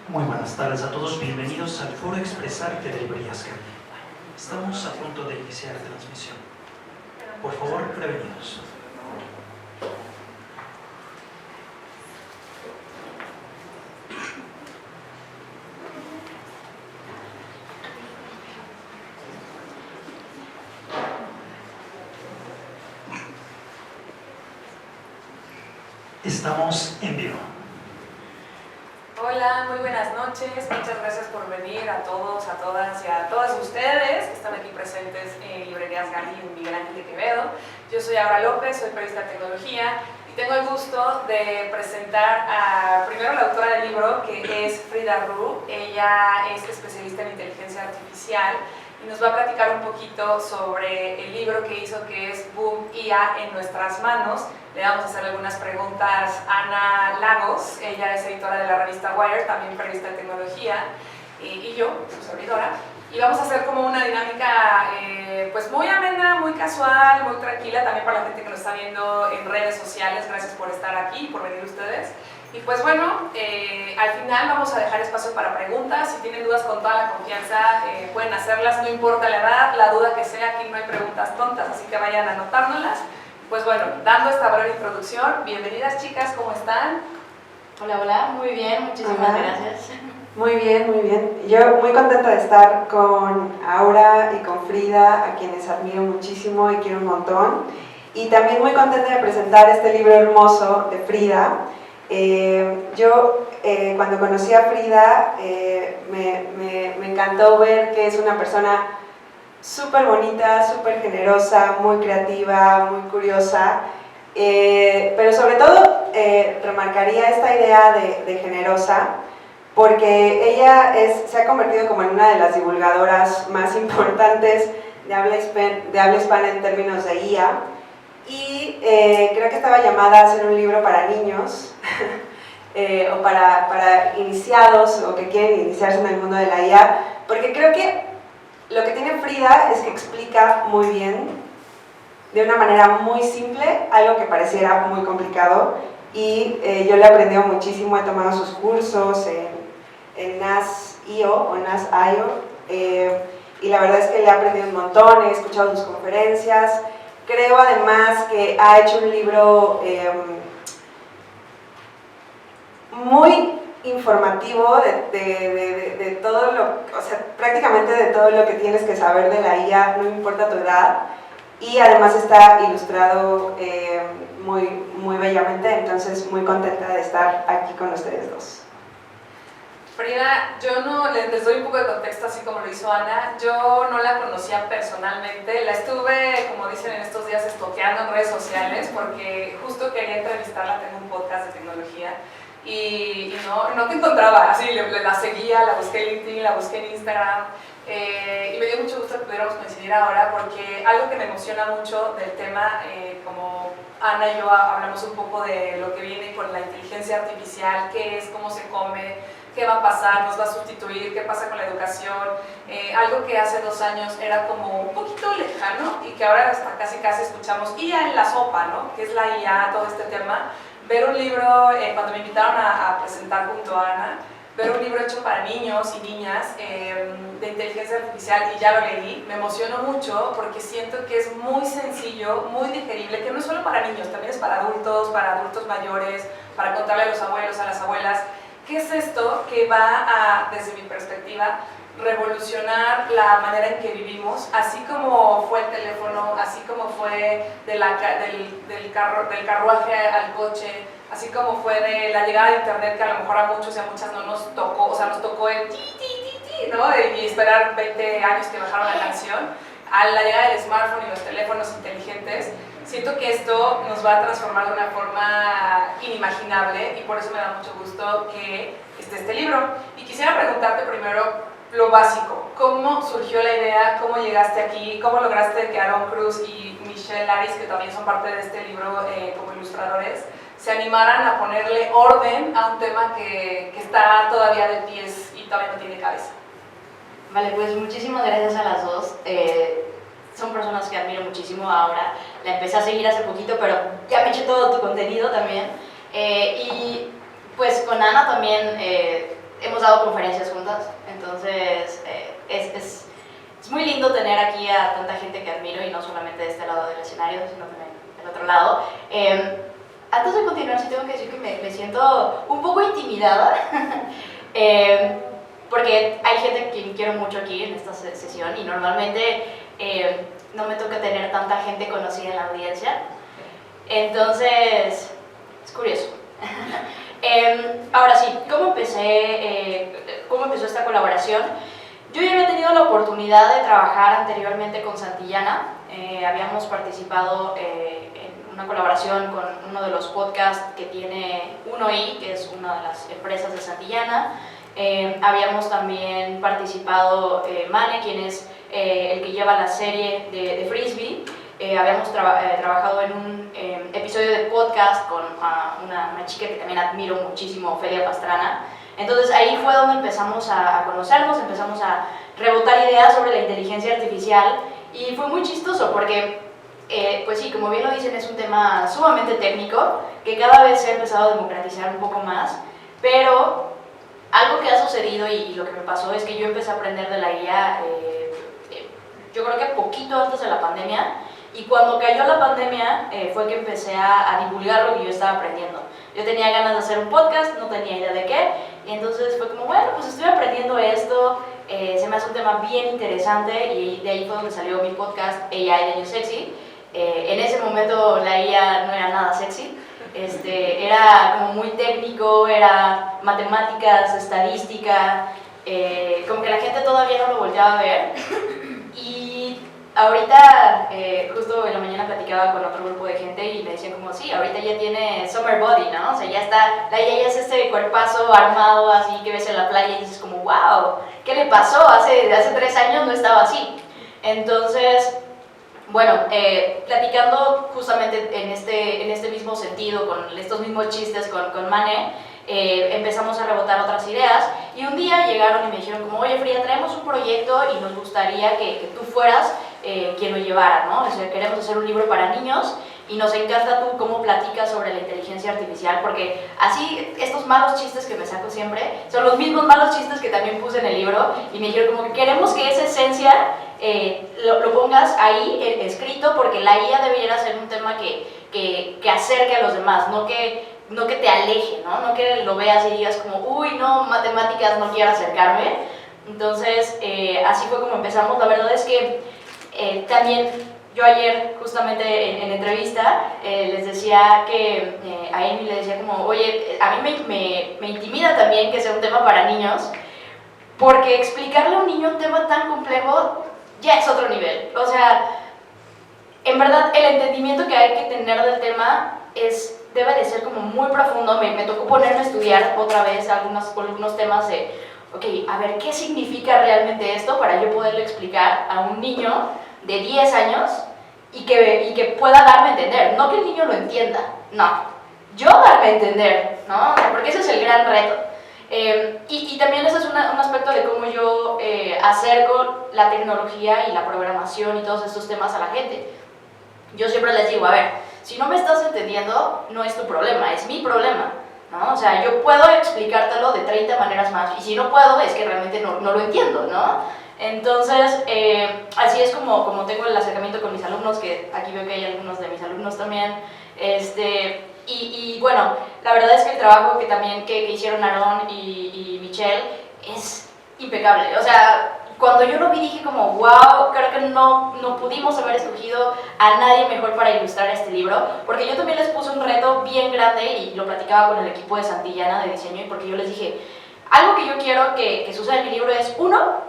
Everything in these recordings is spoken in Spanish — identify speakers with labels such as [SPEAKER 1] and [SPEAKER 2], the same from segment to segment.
[SPEAKER 1] Muy buenas tardes a todos, bienvenidos al Foro Expresarte de Librerías Gandhi. Estamos a punto de iniciar la transmisión. Por favor, prevenidos. Estamos en vivo.
[SPEAKER 2] Hola, muy buenas noches, muchas gracias por venir a todos, a todas y a todas ustedes que están aquí presentes en Librerías Gandhi en Miguel Ángel de Quevedo. Yo soy Aura López, soy periodista de tecnología y tengo el gusto de presentar a primero la autora del libro, que es Frida Ru. Ella es especialista en inteligencia artificial y nos va a platicar un poquito sobre el libro que hizo, que es Boom IA en nuestras manos. Le vamos a hacer algunas preguntas a Ana Lagos, ella es editora de la revista Wired, también periodista de tecnología, y yo, su servidora. Y vamos a hacer como una dinámica pues muy amena, muy casual, muy tranquila, también para la gente que nos está viendo en redes sociales. Gracias por estar aquí, por venir ustedes. Y pues bueno, al final vamos a dejar espacio para preguntas. Si tienen dudas, con toda la confianza pueden hacerlas, no importa la edad, la duda que sea, aquí no hay preguntas tontas, así que vayan anotándolas. Pues bueno, dando esta breve introducción, bienvenidas chicas, ¿cómo están?
[SPEAKER 3] Hola, hola, muy bien, muchísimas gracias.
[SPEAKER 4] Muy bien, muy bien. Yo muy contenta de estar con Aura y con Frida, a quienes admiro muchísimo y quiero un montón. Y también muy contenta de presentar este libro hermoso de Frida. Cuando conocí a Frida me encantó ver que es una persona súper bonita, súper generosa, muy creativa, muy curiosa, pero sobre todo remarcaría esta idea de generosa, porque ella se ha convertido como en una de las divulgadoras más importantes de habla hispana en términos de IA, y creo que estaba llamada a hacer un libro para niños o para iniciados o que quieren iniciarse en el mundo de la IA, porque creo que lo que tiene Frida es que explica muy bien, de una manera muy simple, algo que pareciera muy complicado, y yo le he aprendido muchísimo, he tomado sus cursos en NAS.io o NAS.io, y la verdad es que le he aprendido un montón, he escuchado sus conferencias. Creo además que ha hecho un libro muy informativo de todo o sea, prácticamente de todo lo que tienes que saber de la IA, no importa tu edad, y además está ilustrado muy bellamente, entonces muy contenta de estar aquí con ustedes dos.
[SPEAKER 2] Frida, yo no, les doy un poco de contexto así como lo hizo Ana. Yo no la conocía personalmente, la estuve, como dicen en estos días, estoqueando en redes sociales porque justo quería entrevistarla, tengo un podcast de tecnología y no te encontraba, así la seguía, la busqué en LinkedIn, la busqué en Instagram, y me dio mucho gusto que pudiéramos coincidir ahora, porque algo que me emociona mucho del tema, como Ana y yo hablamos un poco de lo que viene con la inteligencia artificial, qué es, cómo se come, qué va a pasar, nos va a sustituir, qué pasa con la educación, algo que hace 2 años era como un poquito lejano y que ahora hasta casi escuchamos IA en la sopa, ¿no? ¿Qué es la IA? Todo este tema. Ver un libro, cuando me invitaron a presentar junto a Ana, ver un libro hecho para niños y niñas de inteligencia artificial, y ya lo leí, me emocionó mucho porque siento que es muy sencillo, muy digerible, que no es solo para niños, también es para adultos mayores, para contarle a los abuelos, a las abuelas. ¿Qué es esto que va a, desde mi perspectiva, revolucionar la manera en que vivimos, así como fue el teléfono, así como fue del carruaje al coche, así como fue de la llegada de internet, que a lo mejor a muchos y a muchas no nos tocó, o sea, nos tocó el ti, ¿no? Y esperar 20 años que bajaron la canción, a la llegada del smartphone y los teléfonos inteligentes. Siento que esto nos va a transformar de una forma inimaginable y por eso me da mucho gusto que esté este libro. Y quisiera preguntarte primero lo básico, ¿cómo surgió la idea? ¿Cómo llegaste aquí? ¿Cómo lograste que Aaron Cruz y Michelle Laris, que también son parte de este libro como ilustradores, se animaran a ponerle orden a un tema que está todavía de pies y todavía no tiene cabeza?
[SPEAKER 3] Vale, pues muchísimas gracias a las dos. Son personas que admiro muchísimo ahora. La empecé a seguir hace poquito, pero ya me eché todo tu contenido también. Y pues con Ana también hemos dado conferencias juntas, entonces es muy lindo tener aquí a tanta gente que admiro y no solamente de este lado del escenario, sino también del otro lado. Antes de continuar, sí tengo que decir que me siento un poco intimidada, porque hay gente que quiero mucho aquí en esta sesión y normalmente no me toca tener tanta gente conocida en la audiencia, entonces es curioso. Ahora sí, ¿cómo empezó esta colaboración? Yo ya había tenido la oportunidad de trabajar anteriormente con Santillana. Habíamos participado en una colaboración con uno de los podcasts que tiene 1i, que es una de las empresas de Santillana. Habíamos también participado Mane, quien es el que lleva la serie de Frisbee. Habíamos trabajado en un episodio de podcast con una chica que también admiro muchísimo, Ofelia Pastrana. Entonces ahí fue donde empezamos a conocernos, empezamos a rebotar ideas sobre la inteligencia artificial y fue muy chistoso porque, pues sí, como bien lo dicen, es un tema sumamente técnico que cada vez se ha empezado a democratizar un poco más, pero algo que ha sucedido y lo que me pasó es que yo empecé a aprender de la IA, yo creo que poquito antes de la pandemia. Y cuando cayó la pandemia fue que empecé a divulgar lo que yo estaba aprendiendo. Yo tenía ganas de hacer un podcast, no tenía idea de qué, y entonces fue como, bueno, pues estoy aprendiendo esto, se me hace un tema bien interesante, y de ahí fue donde salió mi podcast AI de Yo Sexy. En ese momento la IA no era nada sexy, era como muy técnico, era matemáticas, estadística, como que la gente todavía no lo volteaba a ver. Y ahorita, justo en la mañana platicaba con otro grupo de gente y me decían como, sí, ahorita ya tiene summer body, ¿no? O sea, ya está, la IA ya es este cuerpazo armado así que ves en la playa y dices como, wow, ¿qué le pasó? Hace 3 años no estaba así. Entonces, bueno, platicando justamente en este mismo sentido, con estos mismos chistes con Mane, empezamos a rebotar otras ideas y un día llegaron y me dijeron como, oye Frida, traemos un proyecto y nos gustaría que tú fueras quien lo llevara, ¿no? O sea, queremos hacer un libro para niños y nos encanta tú cómo platicas sobre la inteligencia artificial, porque así estos malos chistes que me saco siempre son los mismos malos chistes que también puse en el libro y me dijeron como que queremos que esa esencia lo pongas ahí escrito, porque la IA debería ser un tema que acerque a los demás, no que te aleje, ¿no? No que lo veas y digas como, uy, no, matemáticas, no quiero acercarme. Entonces, así fue como empezamos. La verdad es que también yo ayer, justamente en entrevista, les decía que a Amy le decía como, oye, a mí me intimida también que sea un tema para niños, porque explicarle a un niño un tema tan complejo ya es otro nivel. O sea, en verdad, el entendimiento que hay que tener del tema debe de ser como muy profundo. Me tocó ponerme a estudiar otra vez algunos temas de, ok, a ver, ¿qué significa realmente esto? Para yo poderle explicar a un niño de 10 años y que pueda darme a entender. No que el niño lo entienda, no. Yo darme a entender, ¿no? Porque ese es el gran reto. Y también ese es un aspecto de cómo yo acerco la tecnología y la programación y todos estos temas a la gente. Yo siempre les digo, a ver, si no me estás entendiendo, no es tu problema, es mi problema, ¿no? O sea, yo puedo explicártelo de 30 maneras más, y si no puedo, es que realmente no lo entiendo, ¿no? Entonces, así es como tengo el acercamiento con mis alumnos, que aquí veo que hay algunos de mis alumnos también, y bueno, la verdad es que el trabajo que hicieron Aaron y Michelle es impecable. O sea, cuando yo lo vi dije como, wow, creo que no pudimos haber escogido a nadie mejor para ilustrar este libro, porque yo también les puse un reto bien grande y lo platicaba con el equipo de Santillana de diseño, y porque yo les dije, algo que yo quiero que suceda en mi libro es, uno,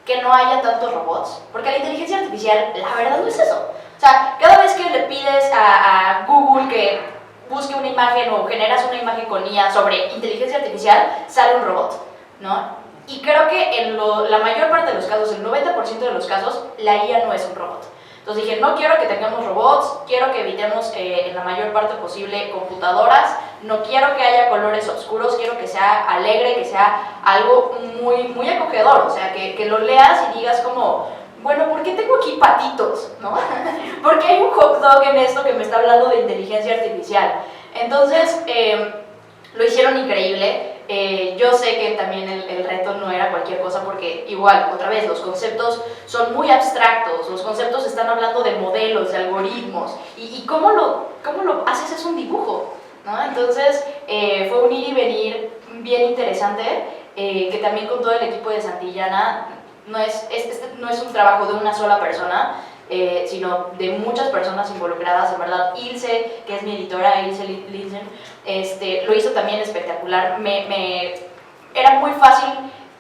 [SPEAKER 3] que no haya tantos robots, porque la inteligencia artificial, la verdad, no es eso. O sea, cada vez que le pides a Google que busque una imagen o generas una imagen con IA sobre inteligencia artificial, sale un robot, ¿no? Y creo que en la mayor parte de los casos, el 90% de los casos, la IA no es un robot. Entonces dije, no quiero que tengamos robots, quiero que evitemos en la mayor parte posible computadoras, no quiero que haya colores oscuros, quiero que sea alegre, que sea algo muy, muy acogedor, o sea, que lo leas y digas como, bueno, ¿por qué tengo aquí patitos? ¿No? Porque hay un hot dog en esto que me está hablando de inteligencia artificial. Entonces, lo hicieron increíble. Yo sé que también el reto no era cualquier cosa porque igual, otra vez, los conceptos son muy abstractos, los conceptos están hablando de modelos, de algoritmos, y cómo lo haces es un dibujo, ¿no? Entonces fue un ir y venir bien interesante, que también con todo el equipo de Santillana no es un trabajo de una sola persona, sino de muchas personas involucradas, en verdad. Ilse, que es mi editora, Ilse Linsen, lo hizo también espectacular. Era muy fácil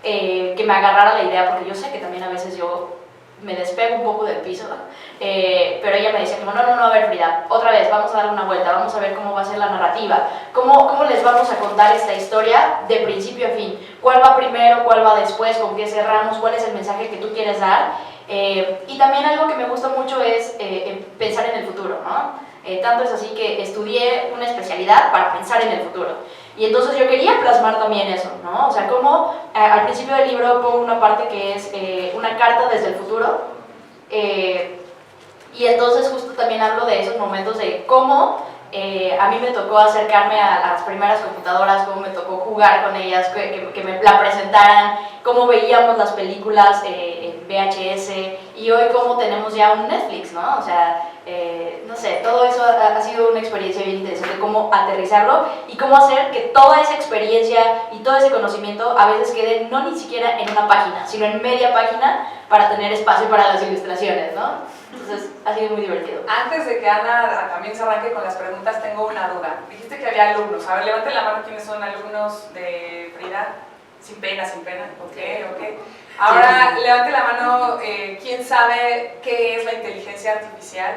[SPEAKER 3] que me agarrara la idea, porque yo sé que también a veces yo me despego un poco del piso, ¿no? Pero ella me decía como, no, a ver, Frida, otra vez, vamos a dar una vuelta, vamos a ver cómo va a ser la narrativa, cómo les vamos a contar esta historia de principio a fin, cuál va primero, cuál va después, con qué cerramos, cuál es el mensaje que tú quieres dar. Y también algo que me gusta mucho es pensar en el futuro, ¿no? Tanto es así que estudié una especialidad para pensar en el futuro. Y entonces yo quería plasmar también eso, ¿no? O sea, como al principio del libro pongo una parte que es una carta desde el futuro. Y entonces justo también hablo de esos momentos de cómo a mí me tocó acercarme a las primeras computadoras, cómo me tocó jugar con ellas, que me la presentaran, cómo veíamos las películas en VHS, y hoy cómo tenemos ya un Netflix, ¿no? O sea, no sé, todo eso ha sido una experiencia bien interesante, cómo aterrizarlo y cómo hacer que toda esa experiencia y todo ese conocimiento a veces quede no ni siquiera en una página, sino en media página para tener espacio para las ilustraciones, ¿no? Entonces, ha sido muy divertido.
[SPEAKER 2] Antes de que Ana también se arranque con las preguntas, tengo una duda. Dijiste que había alumnos. A ver, levanten la mano quiénes son alumnos de Frida. Sin pena, sin pena. Ok. Ahora, levante la mano, ¿quién sabe qué es la inteligencia artificial?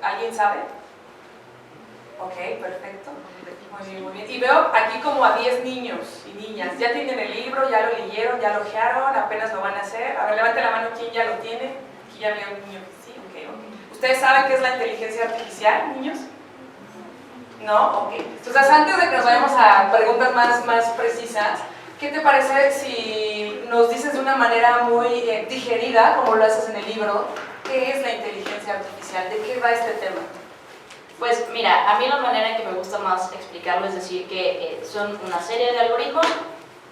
[SPEAKER 2] ¿Alguien sabe? Ok, perfecto. Muy bien. Y veo aquí como a 10 niños y niñas. ¿Ya tienen el libro? ¿Ya lo leyeron? ¿Ya lo ojearon? ¿Apenas lo van a hacer? A ver, levante la mano quién ya lo tiene. Aquí ya había un niño que sí. Ok. ¿Ustedes saben qué es la inteligencia artificial, niños? ¿No? Ok. Entonces, antes de que nos vayamos a preguntas más precisas, ¿qué te parece si nos dices de una manera muy digerida, como lo haces en el libro, qué es la inteligencia artificial? ¿De qué va este tema?
[SPEAKER 3] Pues mira, a mí la manera en que me gusta más explicarlo es decir que son una serie de algoritmos,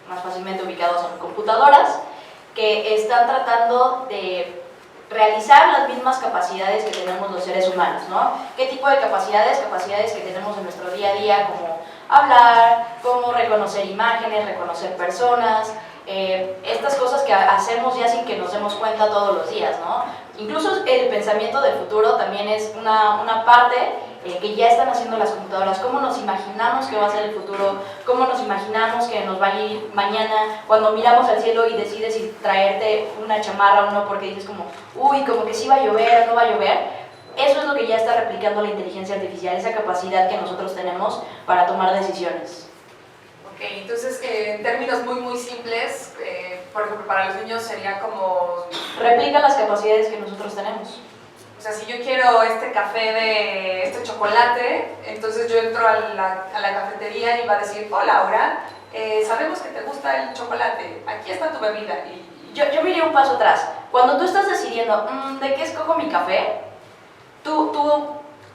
[SPEAKER 3] más fácilmente ubicados en computadoras, que están tratando de realizar las mismas capacidades que tenemos los seres humanos, ¿no? ¿Qué tipo de capacidades? Capacidades que tenemos en nuestro día a día, como hablar, como reconocer imágenes, reconocer personas, estas cosas que hacemos ya sin que nos demos cuenta todos los días, ¿no? Incluso el pensamiento del futuro también es una parte que ya están haciendo las computadoras. ¿Cómo nos imaginamos que va a ser el futuro? ¿Cómo nos imaginamos que nos va a ir mañana? Cuando miramos al cielo y decides si traerte una chamarra o no, porque dices como, uy, como que sí va a llover o no va a llover. Eso es lo que ya está replicando la inteligencia artificial, esa capacidad que nosotros tenemos para tomar decisiones.
[SPEAKER 2] Ok, entonces en términos muy simples, por ejemplo, para los niños sería como...
[SPEAKER 3] Replica las capacidades que nosotros tenemos.
[SPEAKER 2] O sea, si yo quiero este café de este chocolate, entonces yo entro a la cafetería y va a decir, hola Laura, sabemos que te gusta el chocolate, aquí está tu bebida.
[SPEAKER 3] Yo me iría un paso atrás. Cuando tú estás decidiendo, ¿de qué escojo mi café? Tú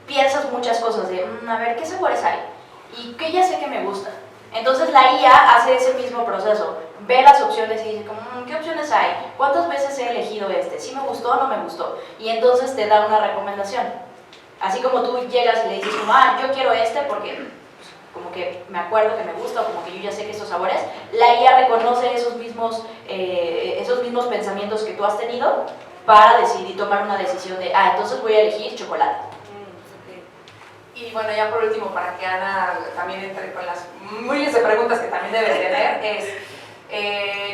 [SPEAKER 3] piensas muchas cosas de, a ver, ¿qué sabores hay? Y que ya sé que me gusta. Entonces la IA hace ese mismo proceso, ve las opciones y dice, ¿qué opciones hay? ¿Cuántas veces he elegido este? ¿Sí me gustó o no me gustó? Y entonces te da una recomendación. Así como tú llegas y le dices, yo quiero este porque pues, como que me acuerdo que me gusta o como que yo ya sé que esos sabores, la IA reconoce esos mismos pensamientos que tú has tenido para decidir tomar una decisión de, entonces voy a elegir chocolate.
[SPEAKER 2] Y bueno, ya por último, para que Ana también entre con las miles de preguntas que también debe tener,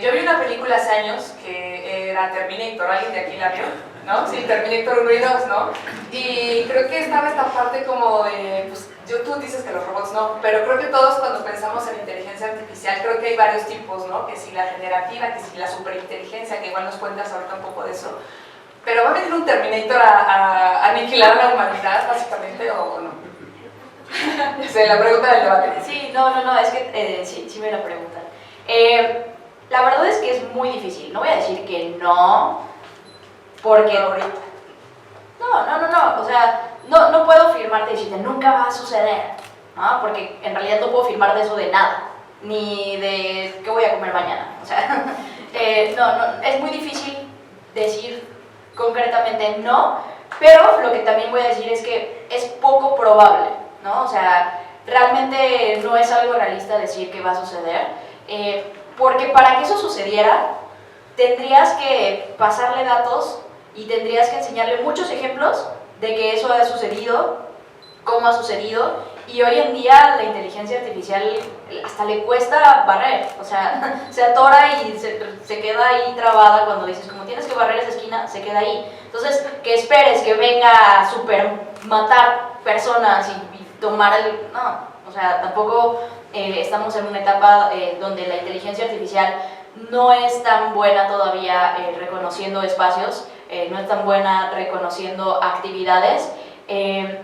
[SPEAKER 2] yo vi una película hace años que era Terminator, ¿alguien de aquí la vio? ¿No? Sí, Terminator 1 y 2, ¿no? Y creo que estaba esta parte como de, pues, tú dices que los robots no, pero creo que todos cuando pensamos en inteligencia artificial, creo que hay varios tipos, ¿no? Que si la generativa, que si la superinteligencia, que igual nos cuentas ahorita un poco de eso. Pero ¿va a venir un Terminator a aniquilar la humanidad, básicamente, o no? La pregunta del debate.
[SPEAKER 3] Sí, no, es que sí me la preguntan. La verdad es que es muy difícil. No voy a decir que no, porque ahorita. No. O sea, no puedo afirmarte y decirte nunca va a suceder, ¿no? Porque en realidad no puedo afirmar de eso de nada. ni de qué voy a comer mañana. O sea, no, es muy difícil decir concretamente no, pero lo que también voy a decir es que es poco probable, ¿no? O sea, realmente no es algo realista decir que va a suceder, porque para que eso sucediera, tendrías que pasarle datos y tendrías que enseñarle muchos ejemplos de que eso ha sucedido, cómo ha sucedido, y hoy en día la inteligencia artificial hasta le cuesta barrer, o sea, se atora y se queda ahí trabada cuando dices, como tienes que barrer esa esquina, se queda ahí. Entonces, que esperes que venga a matar personas y tomar el... No, o sea, tampoco estamos en una etapa donde la inteligencia artificial no es tan buena todavía reconociendo espacios, no es tan buena reconociendo actividades,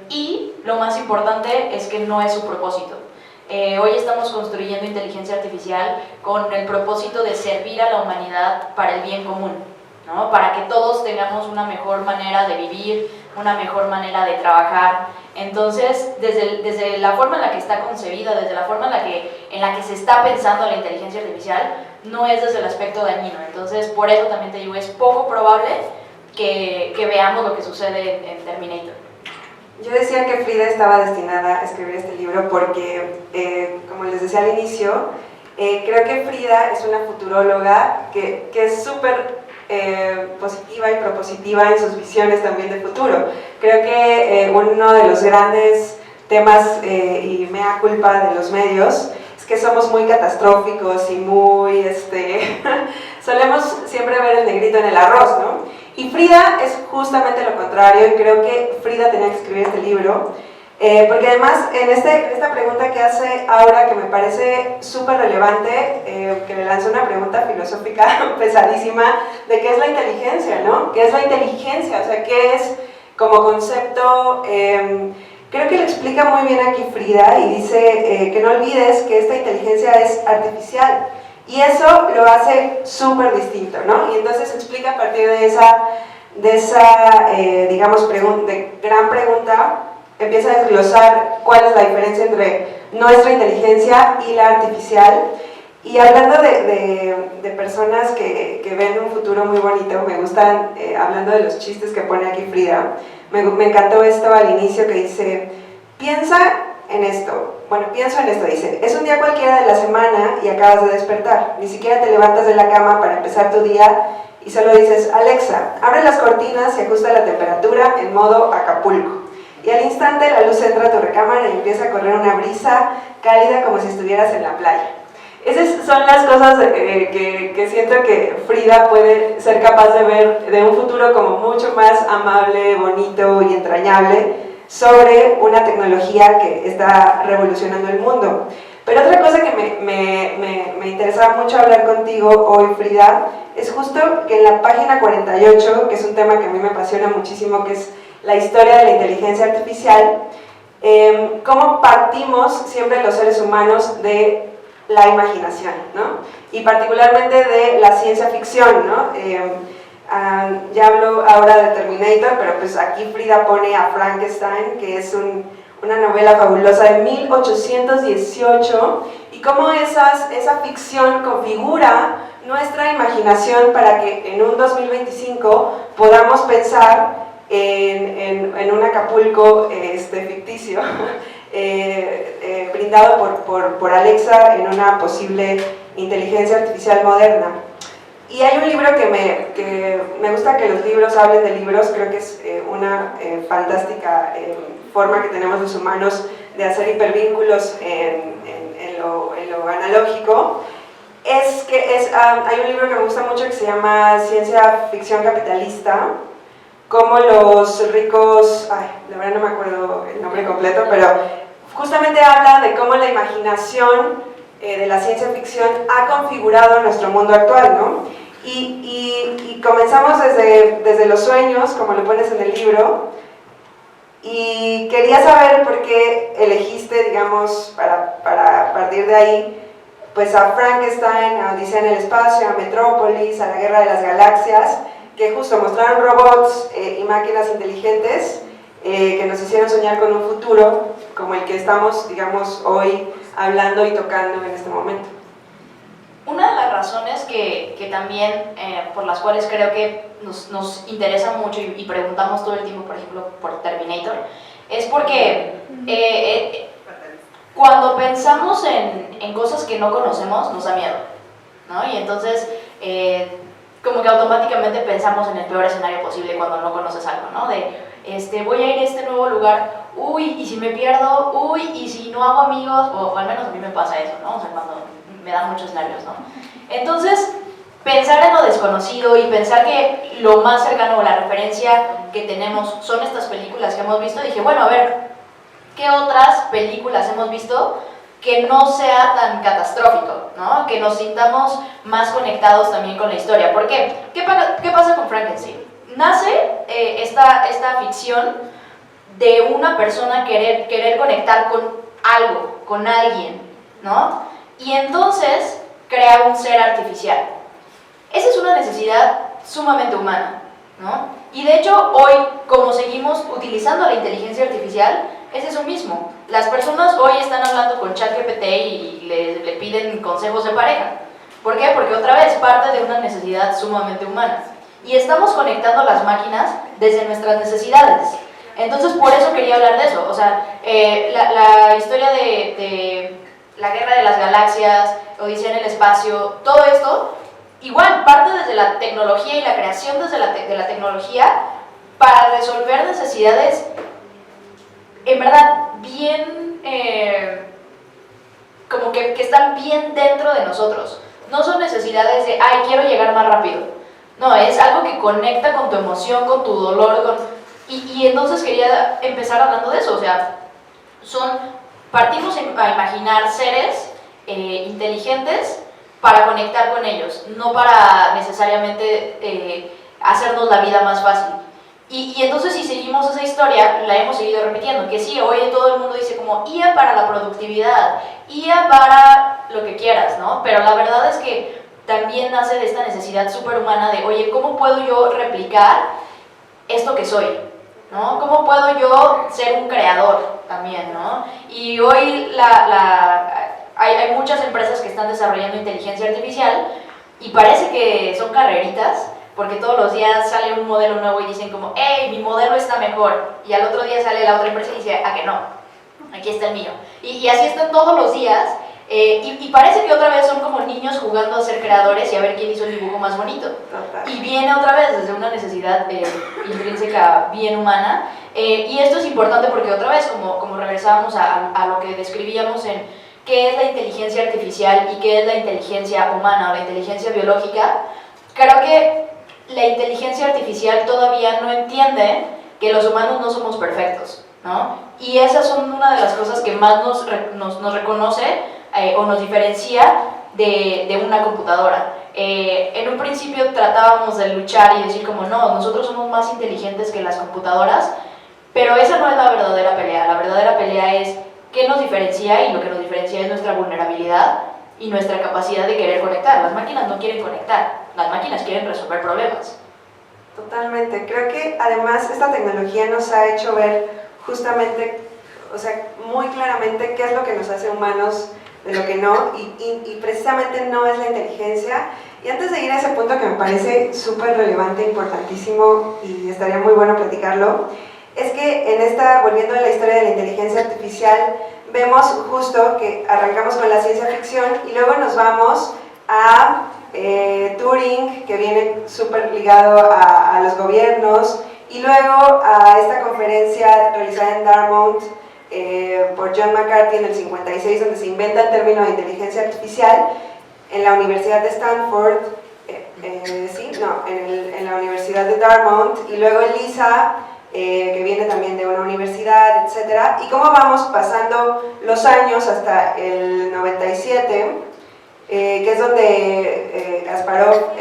[SPEAKER 3] y lo más importante es que no es su propósito. Hoy estamos construyendo inteligencia artificial con el propósito de servir a la humanidad para el bien común, ¿no? Para que todos tengamos una mejor manera de vivir, una mejor manera de trabajar. Entonces, desde la forma en la que está concebida, desde la forma en la que se está pensando la inteligencia artificial, no es desde el aspecto dañino. Entonces, por eso también te digo, es poco probable que veamos lo que sucede en Terminator.
[SPEAKER 4] Yo decía que Frida estaba destinada a escribir este libro porque, como les decía al inicio, creo que Frida es una futuróloga que es súper positiva y propositiva en sus visiones también de futuro. Creo que uno de los grandes temas y mea culpa de los medios es que somos muy catastróficos y muy... solemos siempre ver el negrito en el arroz, ¿no? Y Frida es justamente lo contrario, y creo que Frida tenía que escribir este libro, porque además en esta pregunta que hace Aura, que me parece súper relevante, que le lanzó una pregunta filosófica pesadísima de qué es la inteligencia, ¿no? ¿Qué es la inteligencia? O sea, ¿qué es como concepto? Creo que lo explica muy bien aquí Frida y dice que no olvides que esta inteligencia es artificial. Y eso lo hace súper distinto, ¿no? Y entonces explica a partir de esa digamos, gran pregunta, empieza a desglosar cuál es la diferencia entre nuestra inteligencia y la artificial. Y hablando de personas que ven un futuro muy bonito, me gustan, hablando de los chistes que pone aquí Frida, me encantó esto al inicio que dice, pienso en esto, dice, es un día cualquiera de la semana y acabas de despertar, ni siquiera te levantas de la cama para empezar tu día y solo dices, Alexa, abre las cortinas y ajusta la temperatura en modo Acapulco. Y al instante la luz entra a tu recámara y empieza a correr una brisa cálida como si estuvieras en la playa. Esas son las cosas que siento que Frida puede ser capaz de ver de un futuro como mucho más amable, bonito y entrañable, sobre una tecnología que está revolucionando el mundo. Pero otra cosa que me interesaba mucho hablar contigo hoy, Frida, es justo que en la página 48, que es un tema que a mí me apasiona muchísimo, que es la historia de la inteligencia artificial, cómo partimos siempre los seres humanos de la imaginación, ¿no? Y particularmente de la ciencia ficción, ¿no? Ya hablo ahora de Terminator, pero pues aquí Frida pone a Frankenstein, que es una novela fabulosa de 1818, y cómo esa ficción configura nuestra imaginación para que en un 2025 podamos pensar en un Acapulco ficticio, brindado por Alexa en una posible inteligencia artificial moderna. Y hay un libro que me gusta que los libros hablen de libros, creo que es una fantástica forma que tenemos los humanos de hacer hipervínculos en lo analógico. Hay un libro que me gusta mucho que se llama Ciencia Ficción Capitalista, cómo los ricos, de verdad no me acuerdo el nombre completo, pero justamente habla de cómo la imaginación de la ciencia ficción ha configurado nuestro mundo actual, ¿no? Y comenzamos desde los sueños, como lo pones en el libro, y quería saber por qué elegiste, digamos, para partir de ahí, pues a Frankenstein, a Odisea en el espacio, a Metrópolis, a la Guerra de las Galaxias, que justo mostraron robots y máquinas inteligentes que nos hicieron soñar con un futuro como el que estamos, digamos, hoy hablando y tocando en este momento.
[SPEAKER 3] Una de las razones que también por las cuales creo que nos interesa mucho y preguntamos todo el tiempo, por ejemplo, por Terminator, es porque cuando pensamos en cosas que no conocemos nos da miedo, ¿no? Y entonces como que automáticamente pensamos en el peor escenario posible cuando no conoces algo, ¿no? De voy a ir a este nuevo lugar, uy, y si me pierdo, uy, y si no hago amigos, o al menos a mí me pasa eso, ¿no? O sea, cuando me da muchos nervios, ¿no? Entonces, pensar en lo desconocido y pensar que lo más cercano o la referencia que tenemos son estas películas que hemos visto, dije, bueno, a ver, ¿qué otras películas hemos visto que no sea tan catastrófico, ¿no? Que nos sintamos más conectados también con la historia? ¿Por qué? ¿Qué pasa con Frankenstein? Nace esta ficción de una persona querer conectar con algo, con alguien, ¿no? Y entonces crea un ser artificial. Esa es una necesidad sumamente humana, ¿no? Y de hecho hoy, como seguimos utilizando la inteligencia artificial, es eso mismo. Las personas hoy están hablando con ChatGPT y le piden consejos de pareja. ¿Por qué? Porque otra vez parte de una necesidad sumamente humana. Y estamos conectando las máquinas desde nuestras necesidades. Entonces por eso quería hablar de eso. O sea, la historia de la guerra de las galaxias, Odisea en el espacio, todo esto, igual parte desde la tecnología y la creación desde de la tecnología para resolver necesidades, en verdad, bien, como que están bien dentro de nosotros. No son necesidades de, ay, quiero llegar más rápido. No, es algo que conecta con tu emoción, con tu dolor, y entonces quería empezar hablando de eso. O sea, partimos a imaginar seres inteligentes para conectar con ellos, no para necesariamente hacernos la vida más fácil. Y entonces si seguimos esa historia, la hemos seguido repitiendo, que sí, hoy todo el mundo dice como IA para la productividad, IA para lo que quieras, ¿no? Pero la verdad es que también nace de esta necesidad superhumana de, oye, ¿cómo puedo yo replicar esto que soy? ¿No? ¿Cómo puedo yo ser un creador también, ¿no? Y hoy hay muchas empresas que están desarrollando inteligencia artificial y parece que son carreritas, porque todos los días sale un modelo nuevo y dicen como, hey, mi modelo está mejor, y al otro día sale la otra empresa y dice, que no, aquí está el mío. Y así están todos los días, y parece que otra vez son como niños jugando a ser creadores y a ver quién hizo el dibujo más bonito.
[SPEAKER 4] Total.
[SPEAKER 3] Y viene otra vez desde una necesidad intrínseca bien humana, y esto es importante porque otra vez, como regresábamos a lo que describíamos en qué es la inteligencia artificial y qué es la inteligencia humana o la inteligencia biológica, creo que la inteligencia artificial todavía no entiende que los humanos no somos perfectos, ¿no? Y esas son una de las cosas que más nos reconoce o nos diferencia de una computadora. En un principio tratábamos de luchar y decir como no, nosotros somos más inteligentes que las computadoras, pero esa no es la verdadera pelea. La verdadera pelea es qué nos diferencia, y lo que nos diferencia es nuestra vulnerabilidad y nuestra capacidad de querer conectar. Las máquinas no quieren conectar, las máquinas quieren resolver problemas.
[SPEAKER 4] Totalmente. Creo que además esta tecnología nos ha hecho ver justamente, o sea, muy claramente qué es lo que nos hace humanos de lo que no, y precisamente no es la inteligencia. Y antes de ir a ese punto que me parece súper relevante, importantísimo, y estaría muy bueno platicarlo, es que volviendo a la historia de la inteligencia artificial, vemos justo que arrancamos con la ciencia ficción y luego nos vamos a Turing, que viene súper ligado a los gobiernos, y luego a esta conferencia realizada en Dartmouth por John McCarthy en el 56, donde se inventa el término de inteligencia artificial en la Universidad de Stanford, en la Universidad de Dartmouth, y luego Lisa, que viene también de una universidad, etc. Y cómo vamos pasando los años hasta el 97, que es donde Kasparov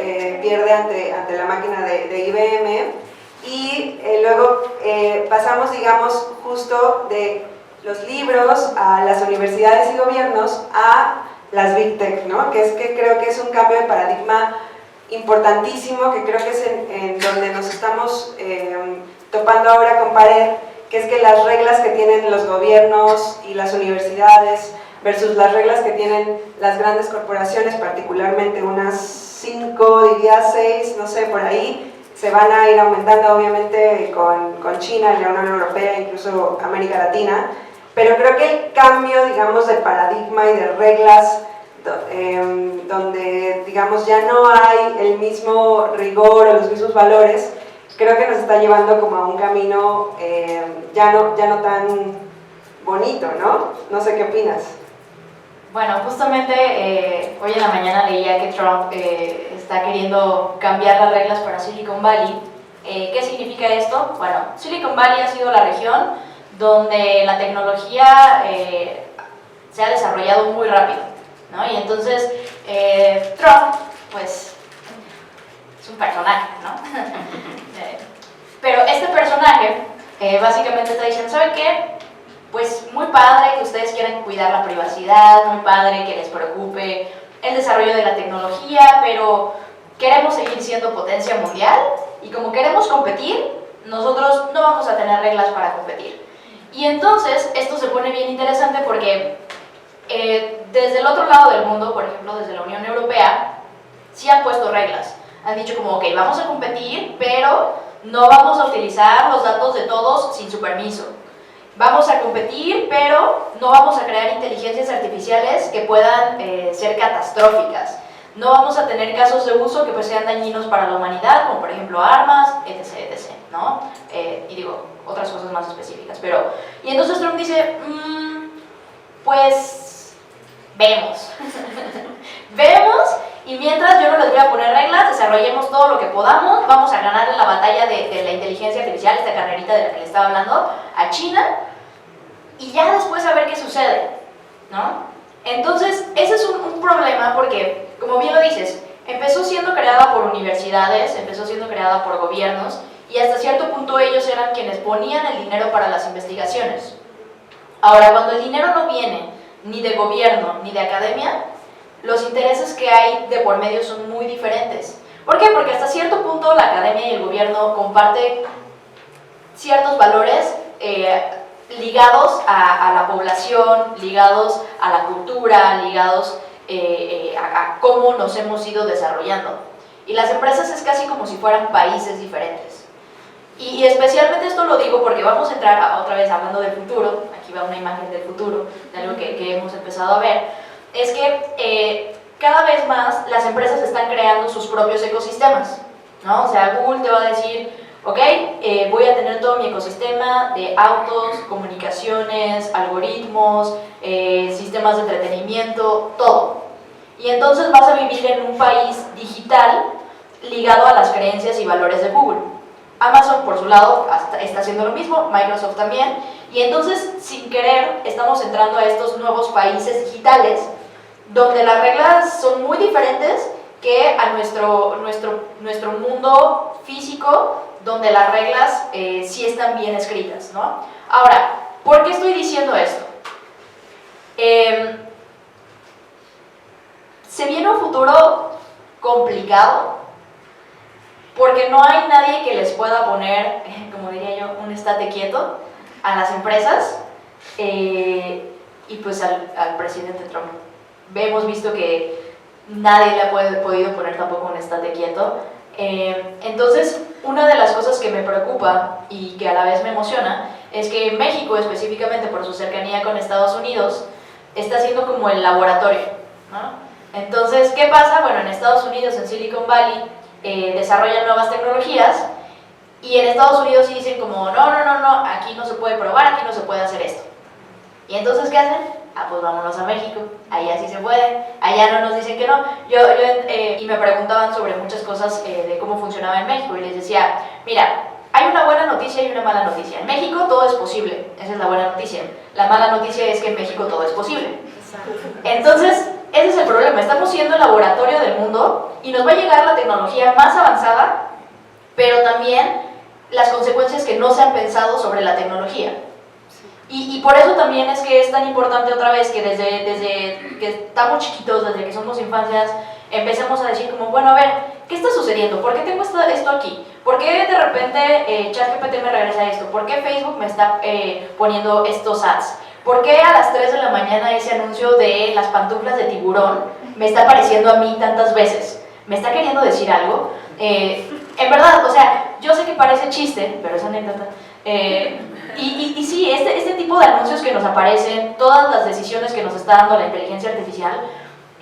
[SPEAKER 4] pierde ante la máquina de IBM, y luego pasamos, digamos, justo de los libros a las universidades y gobiernos a las Big Tech, ¿no? Que creo que es un cambio de paradigma importantísimo, que creo que es en donde nos estamos topando ahora con pared, que es que las reglas que tienen los gobiernos y las universidades versus las reglas que tienen las grandes corporaciones, particularmente unas 5, diría 6, no sé, por ahí, se van a ir aumentando obviamente con China, la Unión Europea, incluso América Latina, pero creo que el cambio, digamos, de paradigma y de reglas, donde, digamos, ya no hay el mismo rigor o los mismos valores, creo que nos está llevando como a un camino ya no tan bonito, ¿no? No sé qué opinas.
[SPEAKER 3] Bueno, justamente hoy en la mañana leía que Trump está queriendo cambiar las reglas para Silicon Valley. ¿Qué significa esto? Bueno, Silicon Valley ha sido la región donde la tecnología se ha desarrollado muy rápido, ¿no? Y entonces Trump, pues, es un personaje, ¿no? Pero este personaje básicamente está diciendo, ¿saben qué? Pues muy padre que ustedes quieran cuidar la privacidad, muy padre que les preocupe el desarrollo de la tecnología, pero queremos seguir siendo potencia mundial y como queremos competir, nosotros no vamos a tener reglas para competir. Y entonces esto se pone bien interesante porque desde el otro lado del mundo, por ejemplo desde la Unión Europea, sí han puesto reglas. Han dicho como, ok, vamos a competir, pero no vamos a utilizar los datos de todos sin su permiso. Vamos a competir, pero no vamos a crear inteligencias artificiales que puedan ser catastróficas. No vamos a tener casos de uso que pues sean dañinos para la humanidad, como por ejemplo armas, etc., etc., ¿no? Y digo, otras cosas más específicas. Y entonces Trump dice, pues, vemos. Vemos, y mientras yo no les voy a poner reglas, desarrollemos todo lo que podamos, vamos a ganar en la batalla de la inteligencia artificial, esta carrerita de la que le estaba hablando, a China, y ya después a ver qué sucede, ¿no? Entonces, ese es un problema porque, como bien lo dices, empezó siendo creada por universidades, empezó siendo creada por gobiernos, y hasta cierto punto ellos eran quienes ponían el dinero para las investigaciones. Ahora, cuando el dinero no viene ni de gobierno ni de academia, los intereses que hay de por medio son muy diferentes. ¿Por qué? Porque hasta cierto punto la academia y el gobierno comparten ciertos valores ligados a la población, ligados a la cultura, ligados a cómo nos hemos ido desarrollando. Y las empresas es casi como si fueran países diferentes. Y especialmente esto lo digo porque vamos a entrar otra vez hablando del futuro. Aquí va una imagen del futuro, de algo que hemos empezado a ver. Es que cada vez más las empresas están creando sus propios ecosistemas, ¿no? O sea, Google te va a decir, ok, voy a tener todo mi ecosistema de autos, comunicaciones, algoritmos, sistemas de entretenimiento, todo. Y entonces vas a vivir en un país digital ligado a las creencias y valores de Google. Amazon, por su lado, está haciendo lo mismo, Microsoft también, y entonces, sin querer, estamos entrando a estos nuevos países digitales donde las reglas son muy diferentes que a nuestro mundo físico, donde las reglas sí están bien escritas, ¿no? Ahora, ¿por qué estoy diciendo esto? Se viene un futuro complicado porque no hay nadie que les pueda poner, como diría yo, un estate quieto a las empresas y pues al presidente Trump. Hemos visto que nadie le ha podido poner tampoco un estate quieto. Entonces, una de las cosas que me preocupa y que a la vez me emociona es que México, específicamente por su cercanía con Estados Unidos, está siendo como el laboratorio, ¿no? Entonces, ¿qué pasa? Bueno, en Estados Unidos, en Silicon Valley, desarrollan nuevas tecnologías y en Estados Unidos sí dicen como, no, aquí no se puede probar, aquí no se puede hacer esto. ¿Y entonces qué hacen? Pues vámonos a México, allá sí se puede, allá no nos dicen que no. Y me preguntaban sobre muchas cosas de cómo funcionaba en México y les decía, mira, hay una buena noticia y una mala noticia. En México todo es posible, esa es la buena noticia. La mala noticia es que en México todo es posible. Entonces, ese es el problema, estamos siendo el laboratorio del mundo y nos va a llegar la tecnología más avanzada, pero también las consecuencias que no se han pensado sobre la tecnología. Y por eso también es que es tan importante otra vez que desde que estamos chiquitos, desde que somos infancias, empecemos a decir como, bueno, a ver, ¿qué está sucediendo? ¿Por qué tengo esto aquí? ¿Por qué de repente ChatGPT me regresa esto? ¿Por qué Facebook me está poniendo estos ads? ¿por qué a las 3 de la mañana ese anuncio de las pantuflas de tiburón me está apareciendo a mí tantas veces? ¿Me está queriendo decir algo? En verdad, o sea, yo sé que parece chiste, pero es anécdota. Y sí, este tipo de anuncios que nos aparecen, todas las decisiones que nos está dando la inteligencia artificial,